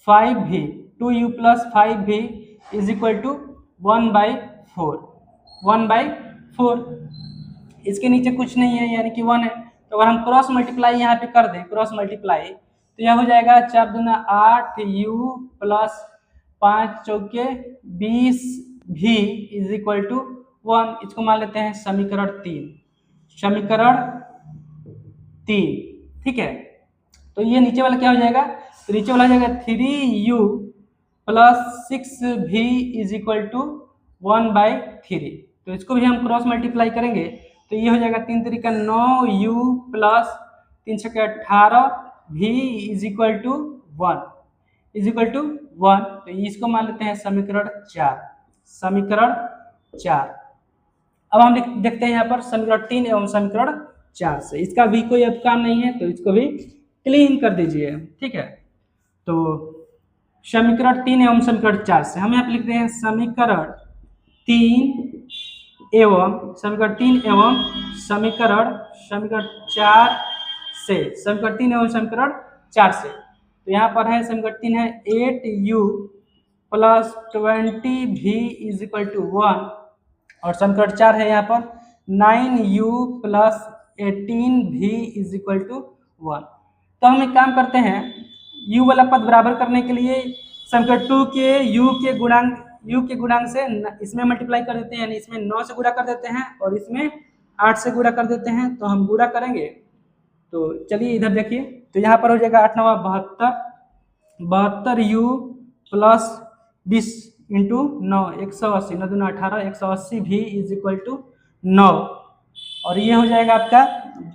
5v, 2u + 5v = 1/4। इसके नीचे कुछ नहीं है यानी कि 1 है। तो अगर हम क्रॉस मल्टीप्लाई यहाँ पे कर दें, क्रॉस मल्टीप्लाई, तो यह हो जाएगा 4 दूना 8u + 5 चौके 20v = 1। इसको मान लेते हैं समीकरण 3। ठीक है, तो ये नीचे वाला क्या हो जाएगा, तो नीचे वाला हो जाएगा 3u + 6v = 1/3। तो इसको भी हम क्रॉस मल्टीप्लाई करेंगे तो ये हो जाएगा 3 × 9u + 3 × 18v = 1। तो इसको मान लेते हैं समीकरण 4। अब हम देखते हैं यहाँ पर समीकरण 3 एवं समीकरण 4 से। इसका भी कोई अब काम नहीं है तो इसको भी क्लीन कर दीजिए। ठीक है, तो समीकरण 3 एवं समीकरण 4 से हम यहाँ पे लिखते हैं समीकरण 3 एवं समीकरण 4 से, समीकरण 3 एवं समीकरण 4 से। तो यहाँ पर है समीकरण 3 है 8u + 20v = 1 और समीकरण 4 है यहाँ पर 9u + 18v = 1। तो हम एक काम करते हैं, u वाला पद बराबर करने के लिए समीकरण 2 के u के गुणांक से इसमें मल्टीप्लाई कर देते हैं, यानी इसमें 9 से गुणा कर देते हैं और इसमें 8 से गुणा कर देते हैं। तो हम गुणा करेंगे, तो चलिए इधर देखिए, तो यहाँ पर हो जाएगा 8 × 9 72u + 20 × 9 180, 9 दूना 18, 180v = 9। और ये हो जाएगा आपका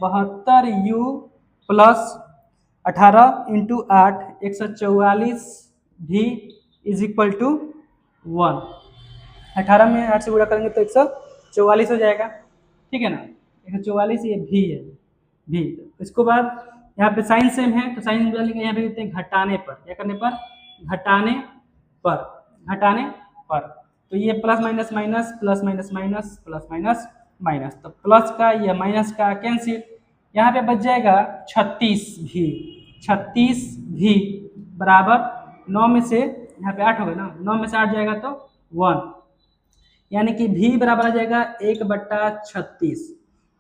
72u + 18 × 8 144v = 1। 18 में 8 से गुणा करेंगे तो 144 हो जाएगा। ठीक है ना, 144 ये v है, v। इसको बाद यहाँ पे साइन सेम है तो साइन बदलेंगे, यहाँ पे लिखते हैं घटाने पर, क्या करने पर, घटाने पर। तो ये plus minus minus, plus minus minus, plus minus minus, तो प्लस का या माइनस का कैंसिल, यहाँ पे बच जाएगा 36v बराबर 9 में से यहाँ पे 8 हो गया ना, 9 में से 8 जाएगा तो 1, यानी कि v बराबर आ जाएगा 1/36।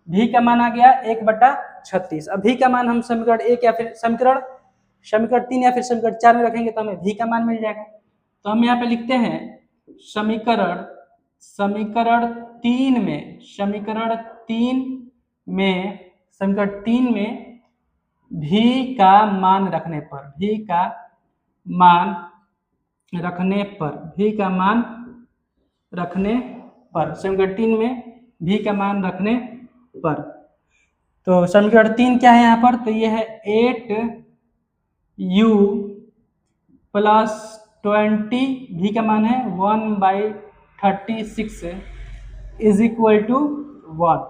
v का मान आ गया 1/36। अब v का मान हम समीकरण 1 या फिर समीकरण 3 या फिर समीकरण 4 में रखेंगे तो हमें v का मान मिल जाएगा। तो हम यहाँ पे लिखते हैं समीकरण 3 में v का मान रखने पर समीकरण 3 में v का मान रखने पर, तो समीकरण 3 क्या है यहाँ पर, तो ये है 8u + 20, v का मान है 1/36 = 1।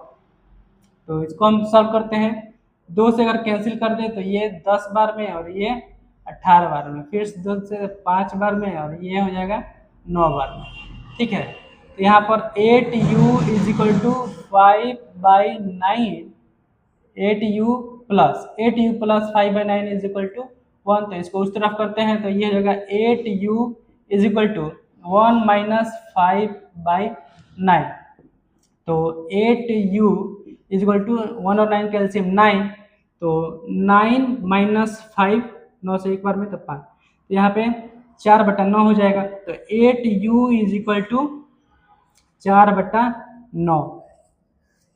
तो इसको हम सॉल्व करते हैं। 2 से अगर कैंसिल कर दें तो ये 10 बार में और ये 18 बार में, फिर 2 से 5 बार में और ये हो जाएगा 9 बार में। ठीक है, तो यहाँ पर 8u is equal to 5/9, 8u+5/9 is equal to 1। तो इसको उस तरफ करते हैं तो ये हो जाएगा 8u इज इक्वल टू 1 - 5/9। तो 8u इज इक्वल टू 1 और 9 कैल्शियम 9, तो 9 - 5, 9 से एक बार में तो 5, तो यहाँ पे 4/9 हो जाएगा। तो 8u इज इक्वल टू 4/9,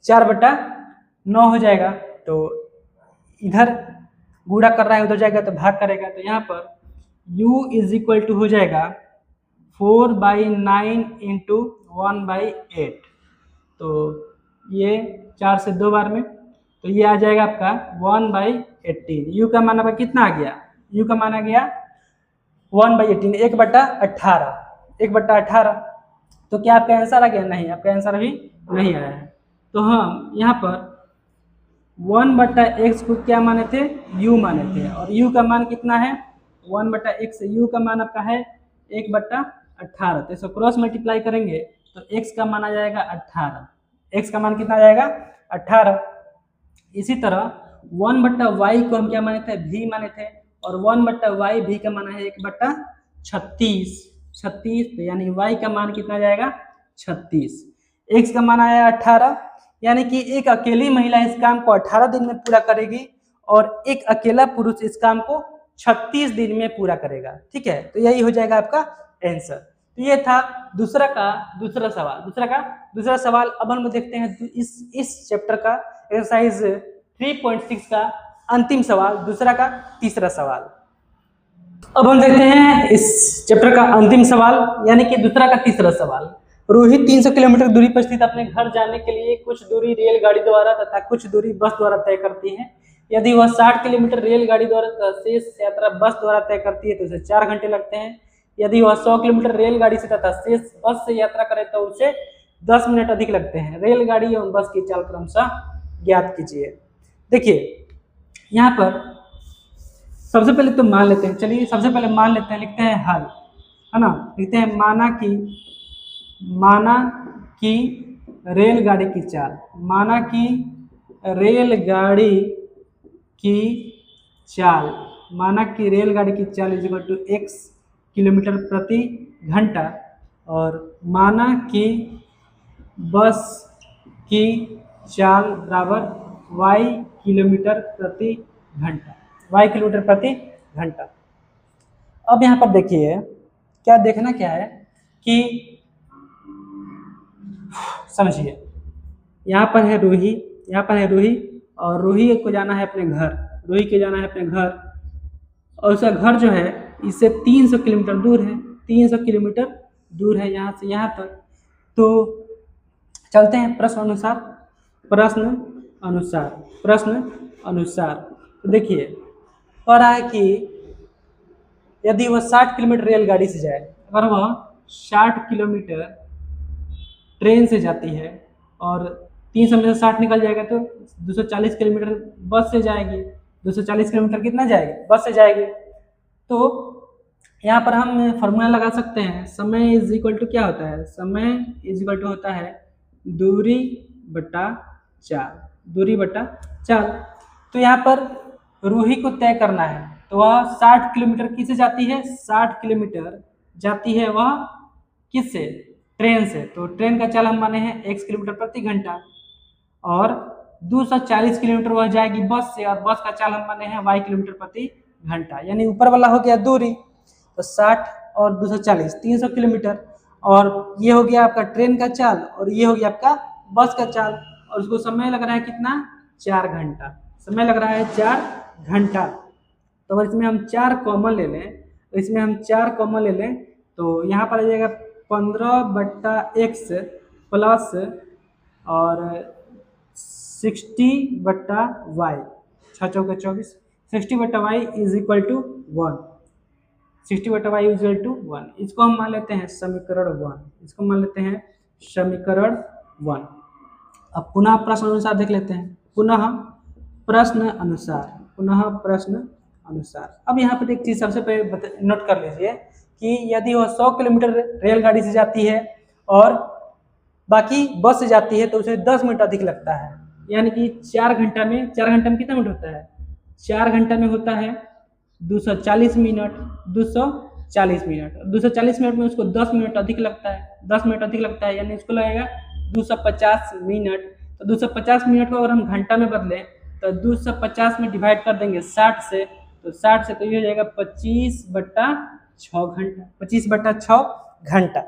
4/9 हो जाएगा। तो इधर गुणा कर रहा है, उधर जाएगा तो भाग करेगा, तो यहाँ पर u इज इक्वल टू हो जाएगा 4/9 इंटू 1/8। तो ये 4 से 2 बार में, तो ये आ जाएगा आपका 1/18। u का मान आपका कितना आ गया? u का मान आ गया 1/18, 1/18, 1/18। तो क्या आपका आंसर आ गया? नहीं, आपका आंसर अभी नहीं आया है। तो हम यहाँ पर 1/x को क्या माने थे? u माने थे, और u का मान कितना है? 1/x, u का मान आपका है 1/18। तो इसको क्रॉस मल्टीप्लाई करेंगे तो x का मान आ जाएगा 18, x का मान कितना आ जाएगा? 18। इसी तरह 1/y को हम क्या माने थे? v माने थे, और 1/y v का मान है 1/36, 36। तो यानी y का मान कितना जाएगा? 36। x का मान आया 18, यानी कि एक अकेली महिला इस काम को 18 दिन में पूरा करेगी और एक अकेला पुरुष इस काम को 36 दिन में पूरा करेगा। ठीक है, तो यही हो जाएगा आपका आंसर। तो ये था दूसरा सवाल। अब हम देखते हैं इस चैप्टर का एक्सरसाइज 3.6 का अंतिम सवाल, दूसरा का तीसरा सवाल। अब हम देखते हैं इस चैप्टर का अंतिम सवाल, यानी कि दूसरा का तीसरा सवाल। रोहित 300 किलोमीटर दूरी पर स्थित अपने घर जाने के लिए कुछ दूरी रेलगाड़ी द्वारा तथा कुछ दूरी बस द्वारा तय करती है। यदि वह 60 किलोमीटर रेलगाड़ी द्वारा तथा शेष यात्रा बस द्वारा तय करती है तो उसे 4 घंटे लगते हैं। यदि वह 100 किलोमीटर रेलगाड़ी से तथा शेष बस से यात्रा करे तो उसे 10 मिनट अधिक लगते हैं। रेलगाड़ी एवं बस की चाल क्रमशः ज्ञात कीजिए। देखिए यहाँ पर सबसे पहले तो मान लेते हैं, चलिए सबसे पहले मान लेते हैं, लिखते हैं हल, है ना। लिखते हैं माना कि रेलगाड़ी की चाल, माना कि रेलगाड़ी की चाल, माना कि रेलगाड़ी की चाल is equal to x kilometre प्रति घंटा, और माना कि बस की चाल बराबर y किलोमीटर प्रति घंटा, y किलोमीटर प्रति घंटा। अब यहाँ पर देखिए क्या देखना क्या है कि समझिए, यहाँ पर है रूही, यहाँ पर है रूही, और रूही को जाना है अपने घर, रूही के जाना है अपने घर, और उसका घर जो है इससे 300 किलोमीटर दूर है, 300 किलोमीटर दूर है यहाँ से यहाँ तक। तो चलते हैं प्रश्न अनुसार। तो देखिए कह रहा है कि यदि वह 60 किलोमीटर रेलगाड़ी से जाए, अगर वह 60 किलोमीटर ट्रेन से जाती है और 300 में से 60 निकल जाएगा तो 240 किलोमीटर बस से जाएगी, 240 किलोमीटर कितना जाएगी? बस से जाएगी। तो यहाँ पर हम फॉर्मूला लगा सकते हैं, समय इज इक्वल टू क्या होता है? समय इज इक्वल टू होता है दूरी बटा चाल। तो यहाँ पर रूही को तय करना है, तो वह 60 किलोमीटर किससे जाती है? 60 किलोमीटर जाती है वह किससे? ट्रेन से। तो ट्रेन का चाल हम माने हैं x किलोमीटर प्रति घंटा, और 240 किलोमीटर वह जाएगी बस से, और बस का चाल हम माने हैं y किलोमीटर प्रति घंटा। यानी ऊपर वाला हो गया दूरी, तो 60 और 240 300 किलोमीटर, और ये हो गया आपका ट्रेन का चाल, और ये हो गया आपका बस का चाल, और उसको समय लग रहा है कितना? 4 घंटा, समय लग रहा है 4 घंटा। तो अगर इसमें हम 4 कॉमन ले लें, तो यहाँ पर आ जाएगा 15/x प्लस और 60/y, 6 चौके 24, 60/y is equal to 1, 60/y is equal to 1। इसको हम मान लेते हैं समीकरण 1, समीकरण 1। अब पुनः प्रश्न अनुसार देख लेते हैं। पुनः प्रश्न अनुसार, पुनः प्रश्न अनुसार। अब यहाँ पर एक चीज़ सबसे पहले नोट कर लीजिए कि यदि वह 100 किलोमीटर रेलगाड़ी से जाती है और बाकी बस से जाती है तो उसे 10 मिनट अधिक लगता है, यानी कि 4 घंटा में कितना मिनट होता है? 4 घंटा में होता है 240 मिनट, 240 मिनट, 240 मिनट में उसको 10 मिनट अधिक लगता है, 10 मिनट अधिक लगता है, यानी उसको लगेगा 250 मिनट। तो 250 मिनट को अगर हम घंटा में बदलें तो 250 में डिवाइड कर देंगे 60 से, तो 60 से तो ये हो जाएगा 25/6 घंटा, 25/6 घंटा।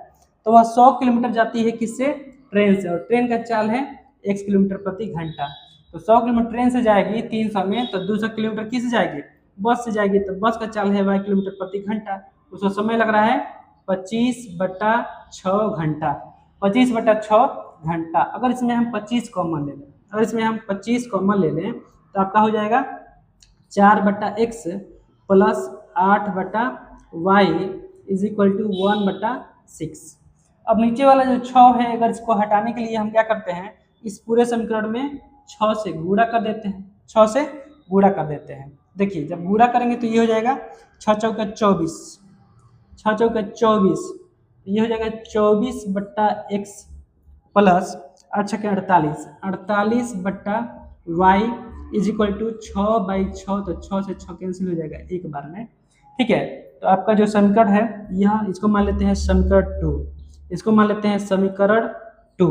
तो वह 100 किलोमीटर जाती है किससे? ट्रेन से, और ट्रेन का चाल है 1 किलोमीटर प्रति घंटा। तो 100 किलोमीटर ट्रेन से जाएगी 300 में, तो 200 किलोमीटर किससे जाएगी? बस से जाएगी, तो बस का चाल है 22 किलोमीटर प्रति घंटा, उसका समय लग रहा है 25/6 घंटा, 25/6 घंटा। अगर इसमें हम 25 कॉमन ले लें, अगर इसमें हम 25 कॉमन ले लें तो आपका हो जाएगा 4/x plus 8/y is equal to 1/6। अब नीचे वाला जो 6 है, अगर इसको हटाने के लिए हम क्या करते हैं, इस पूरे समीकरण में 6 से गुणा कर देते हैं, 6 से गुणा कर देते हैं। देखिए जब गुणा करेंगे तो ये हो जाएगा 6 चौका 24, 6 चौका 24, ये हो जाएगा 24/x प्लस 8 छक्के 48, 48/y इज इक्वल टू 6/6, तो 6 से 6 कैंसिल हो जाएगा एक बार में। ठीक है, तो आपका जो समीकरण है यह, इसको मान लेते हैं समीकरण 2, इसको मान लेते हैं समीकरण 2।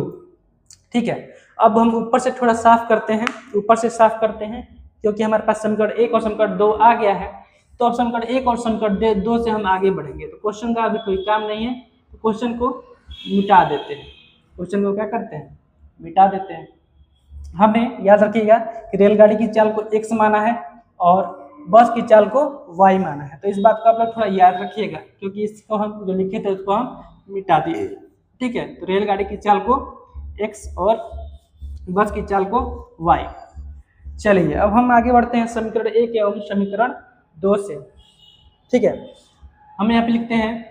ठीक है, अब हम ऊपर से थोड़ा साफ करते हैं, ऊपर से साफ करते हैं क्योंकि हमारे पास समीकरण 1 और समीकरण 2 आ गया है। तो अब समीकरण 1 और समीकरण 2 से हम आगे बढ़ेंगे, तो क्वेश्चन का अभी कोई काम नहीं है, तो क्वेश्चन को मिटा देते हैं, क्वेश्चन को क्या करते हैं, मिटा देते हैं। हमें याद रखिएगा कि रेलगाड़ी की चाल को x माना है और बस की चाल को y माना है, तो इस बात को आप लोग थोड़ा याद रखिएगा क्योंकि इसको हम जो लिखे थे उसको हम मिटा दिए। ठीक है, तो रेलगाड़ी की चाल को x और बस की चाल को y। चलिए अब हम आगे बढ़ते हैं समीकरण 1 एवं समीकरण 2 से। ठीक है, हम यहाँ पे लिखते हैं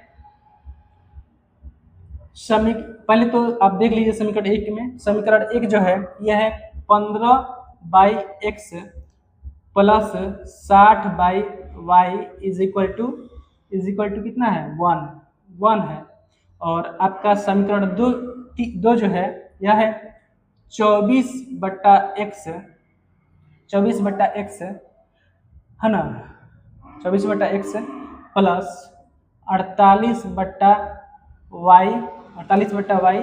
पहले तो आप देख लीजिए समीकरण 1 में, समीकरण 1 जो है यह है 15/x plus 60/y is equal to कितना है, 1 है। और आपका समीकरण 2 जो है यह है 24/x है ना, 24/x plus 48/y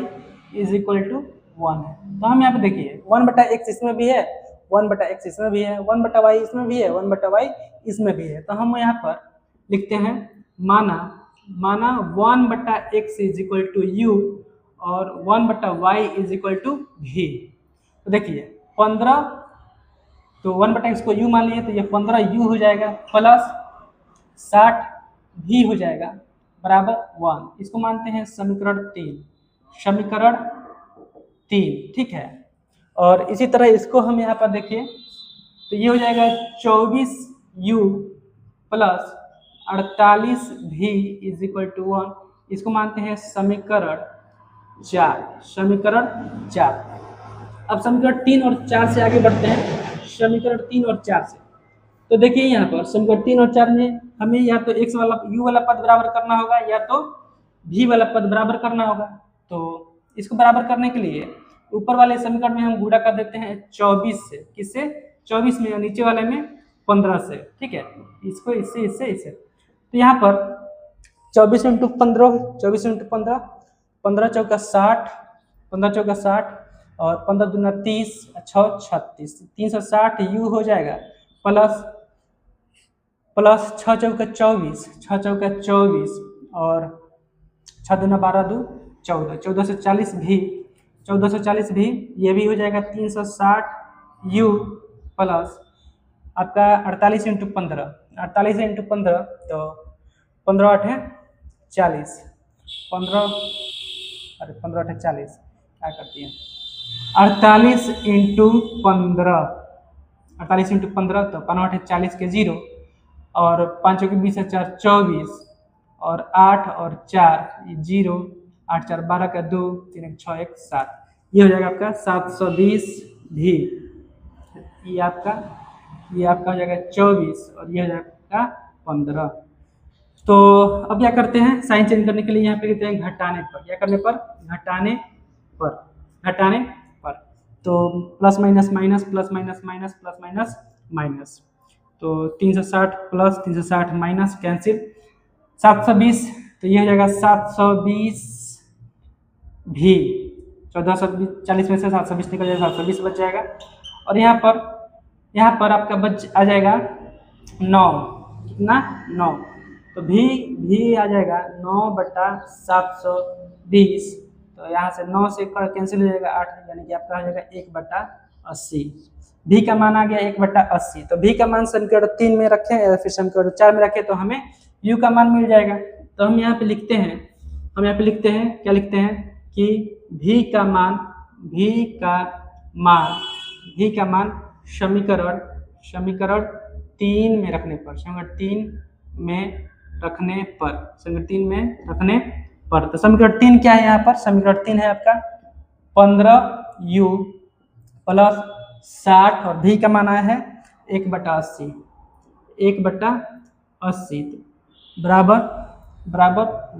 is equal to 1 है। तो हम यहाँ पे देखिए 1/x इसमें भी है, 1/x इसमें भी है, 1/y इसमें भी है, 1/y इसमें भी है। तो हम यहाँ पर लिखते हैं माना 1/x is equal to u और 1/y is equal to v। तो देखिए 15, तो 1/x को u मान लिए तो ये 15u हो जाएगा प्लस 60v हो जाएगा बराबर 1। इसको मानते हैं समीकरण 3, समीकरण 3। ठीक है, और इसी तरह इसको हम यहाँ पर देखिए तो ये हो जाएगा 24u plus 48v is equal to 1। इसको मानते हैं समीकरण 4, समीकरण 4। अब समीकरण 3 और 4 से आगे बढ़ते हैं, समीकरण 3 और 4 से। तो देखिए यहाँ पर समीकरण 3 और 4 में हमें या तो x वाला u वाला पद बराबर करना होगा या तो v वाला पद बराबर करना होगा। तो इसको बराबर करने के लिए ऊपर वाले समीकरण में हम गुणा कर देते हैं 24 से, किससे, 24 में, नीचे वाले में 15 से। ठीक है, इसको इससे तो यहाँ पर 24 × 15, 24 × 15, 15 चौका 60, 15 चौका 60 और 15 दूना 30, 6 36, 360u हो जाएगा प्लस 6 चौका 24, 6 चौका 24 और 6 दूना 12 2 14, 1440 भी ये भी हो जाएगा 360u प्लस आपका 48 × 15, 48 × 15 तो 15 8 40, 15 8 40 क्या करती है 48 × 15, 48 × 15 तो 5 8 40 के 0 और 5 के 20 4 24 और 8 और 4 0, 8 4 12 का 2, 3 1 6 1 7, ये हो जाएगा आपका 720 भी ये आपका हो जाएगा 24 और ये हो जाएगा 15। तो अब क्या करते हैं, साइन चेंज करने के लिए यहाँ पे लिखते हैं घटाने पर। क्या करने पर? घटाने पर। तो plus minus minus, plus minus minus, plus minus minus. तो 360 प्लस 360 माइनस कैंसिल, 720। तो ये हो जाएगा 720 भी 1440 में से 720 निकल जाएगा, 720 बच जाएगा। और यहाँ पर आपका बच आ जाएगा 9। कितना? 9। तो भी आ जाएगा 9/720। तो यहाँ से 9 से कैंसिल हो जाएगा 8, यानी कि आपका हो जाएगा 1/80। भी का मान आ गया 1/80। तो भी का मान समीकरण 3 में रखें या फिर समीकरण 4 में रखें तो हमें u का मान मिल जाएगा। तो हम यहाँ पे लिखते हैं, क्या लिखते हैं कि भी का मान समीकरण 3 में रखने पर, समीकरण 3 में रखने पर। तो समीकरण 3 क्या है यहाँ पर? समीकरण 3 है आपका 15u प्लस 60 और भी का मान आया है 1/80 बराबर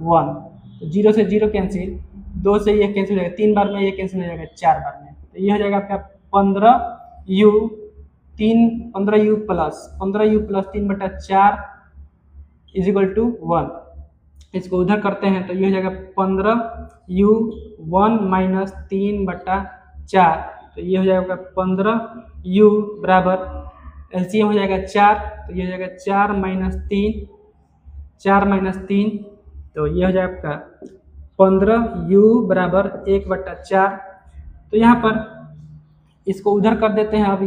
1। तो 0 से 0 कैंसिल, 2 से ये कैंसिल हो जाएगा, 3 बार में ये कैंसिल हो जाएगा 4 बार में। तो ये हो जाएगा आपका 15u प्लस 3/4 = 1। इसको उधर करते हैं तो ये हो जाएगा 15u 1 माइनस 3/4। तो ये हो जाएगा 15u बराबर एलसीएम हो जाएगा 4। तो ये हो जाएगा 4 माइनस 3। तो ये हो जाएगा आपका 15u बराबर 1/4। तो यहाँ पर इसको उधर कर देते हैं। अब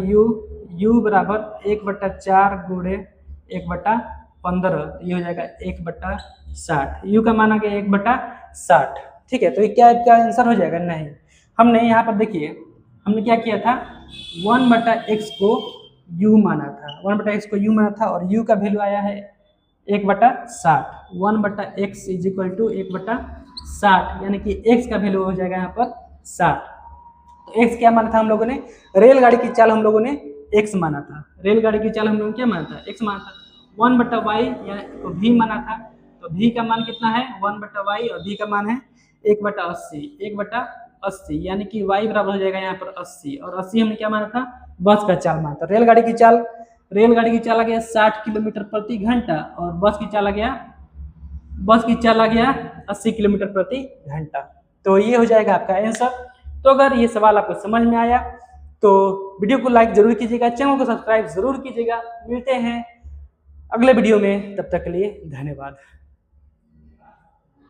u बराबर 1/4 गुणे 1/15। तो ये हो जाएगा 1/60। u का मान आ गया 1/60। ठीक है, तो ये क्या इसका आंसर हो जाएगा? नहीं, हमने यहाँ पर देखिए हमने क्या किया था, 1/x को u माना था और u का वैल्यू आया है 1/60। 1/x = 1/60, यानी कि x का वैल्यू हो जाएगा यहाँ पर 60। तो x क्या माना था हम लोगों ने? रेलगाड़ी की चाल हम लोगों ने x माना था। रेलगाड़ी की चाल हम लोगों ने क्या माना था? x माना था। 1/y या तो v माना था। तो v का मान कितना है? 1/y और v का मान है 1/80, यानी कि y बराबर हो जाएगा यहाँ पर 80। और 80 हमने क्या माना था? बस का चाल माना था। रेलगाड़ी की चाल आ गया 60 किलोमीटर प्रति घंटा और बस की चाल आ गया 80 किलोमीटर प्रति घंटा। तो ये हो जाएगा आपका आंसर। तो अगर ये सवाल आपको समझ में आया तो वीडियो को लाइक जरूर कीजिएगा, चैनल को सब्सक्राइब जरूर कीजिएगा। मिलते हैं अगले वीडियो में, तब तक के लिए धन्यवाद।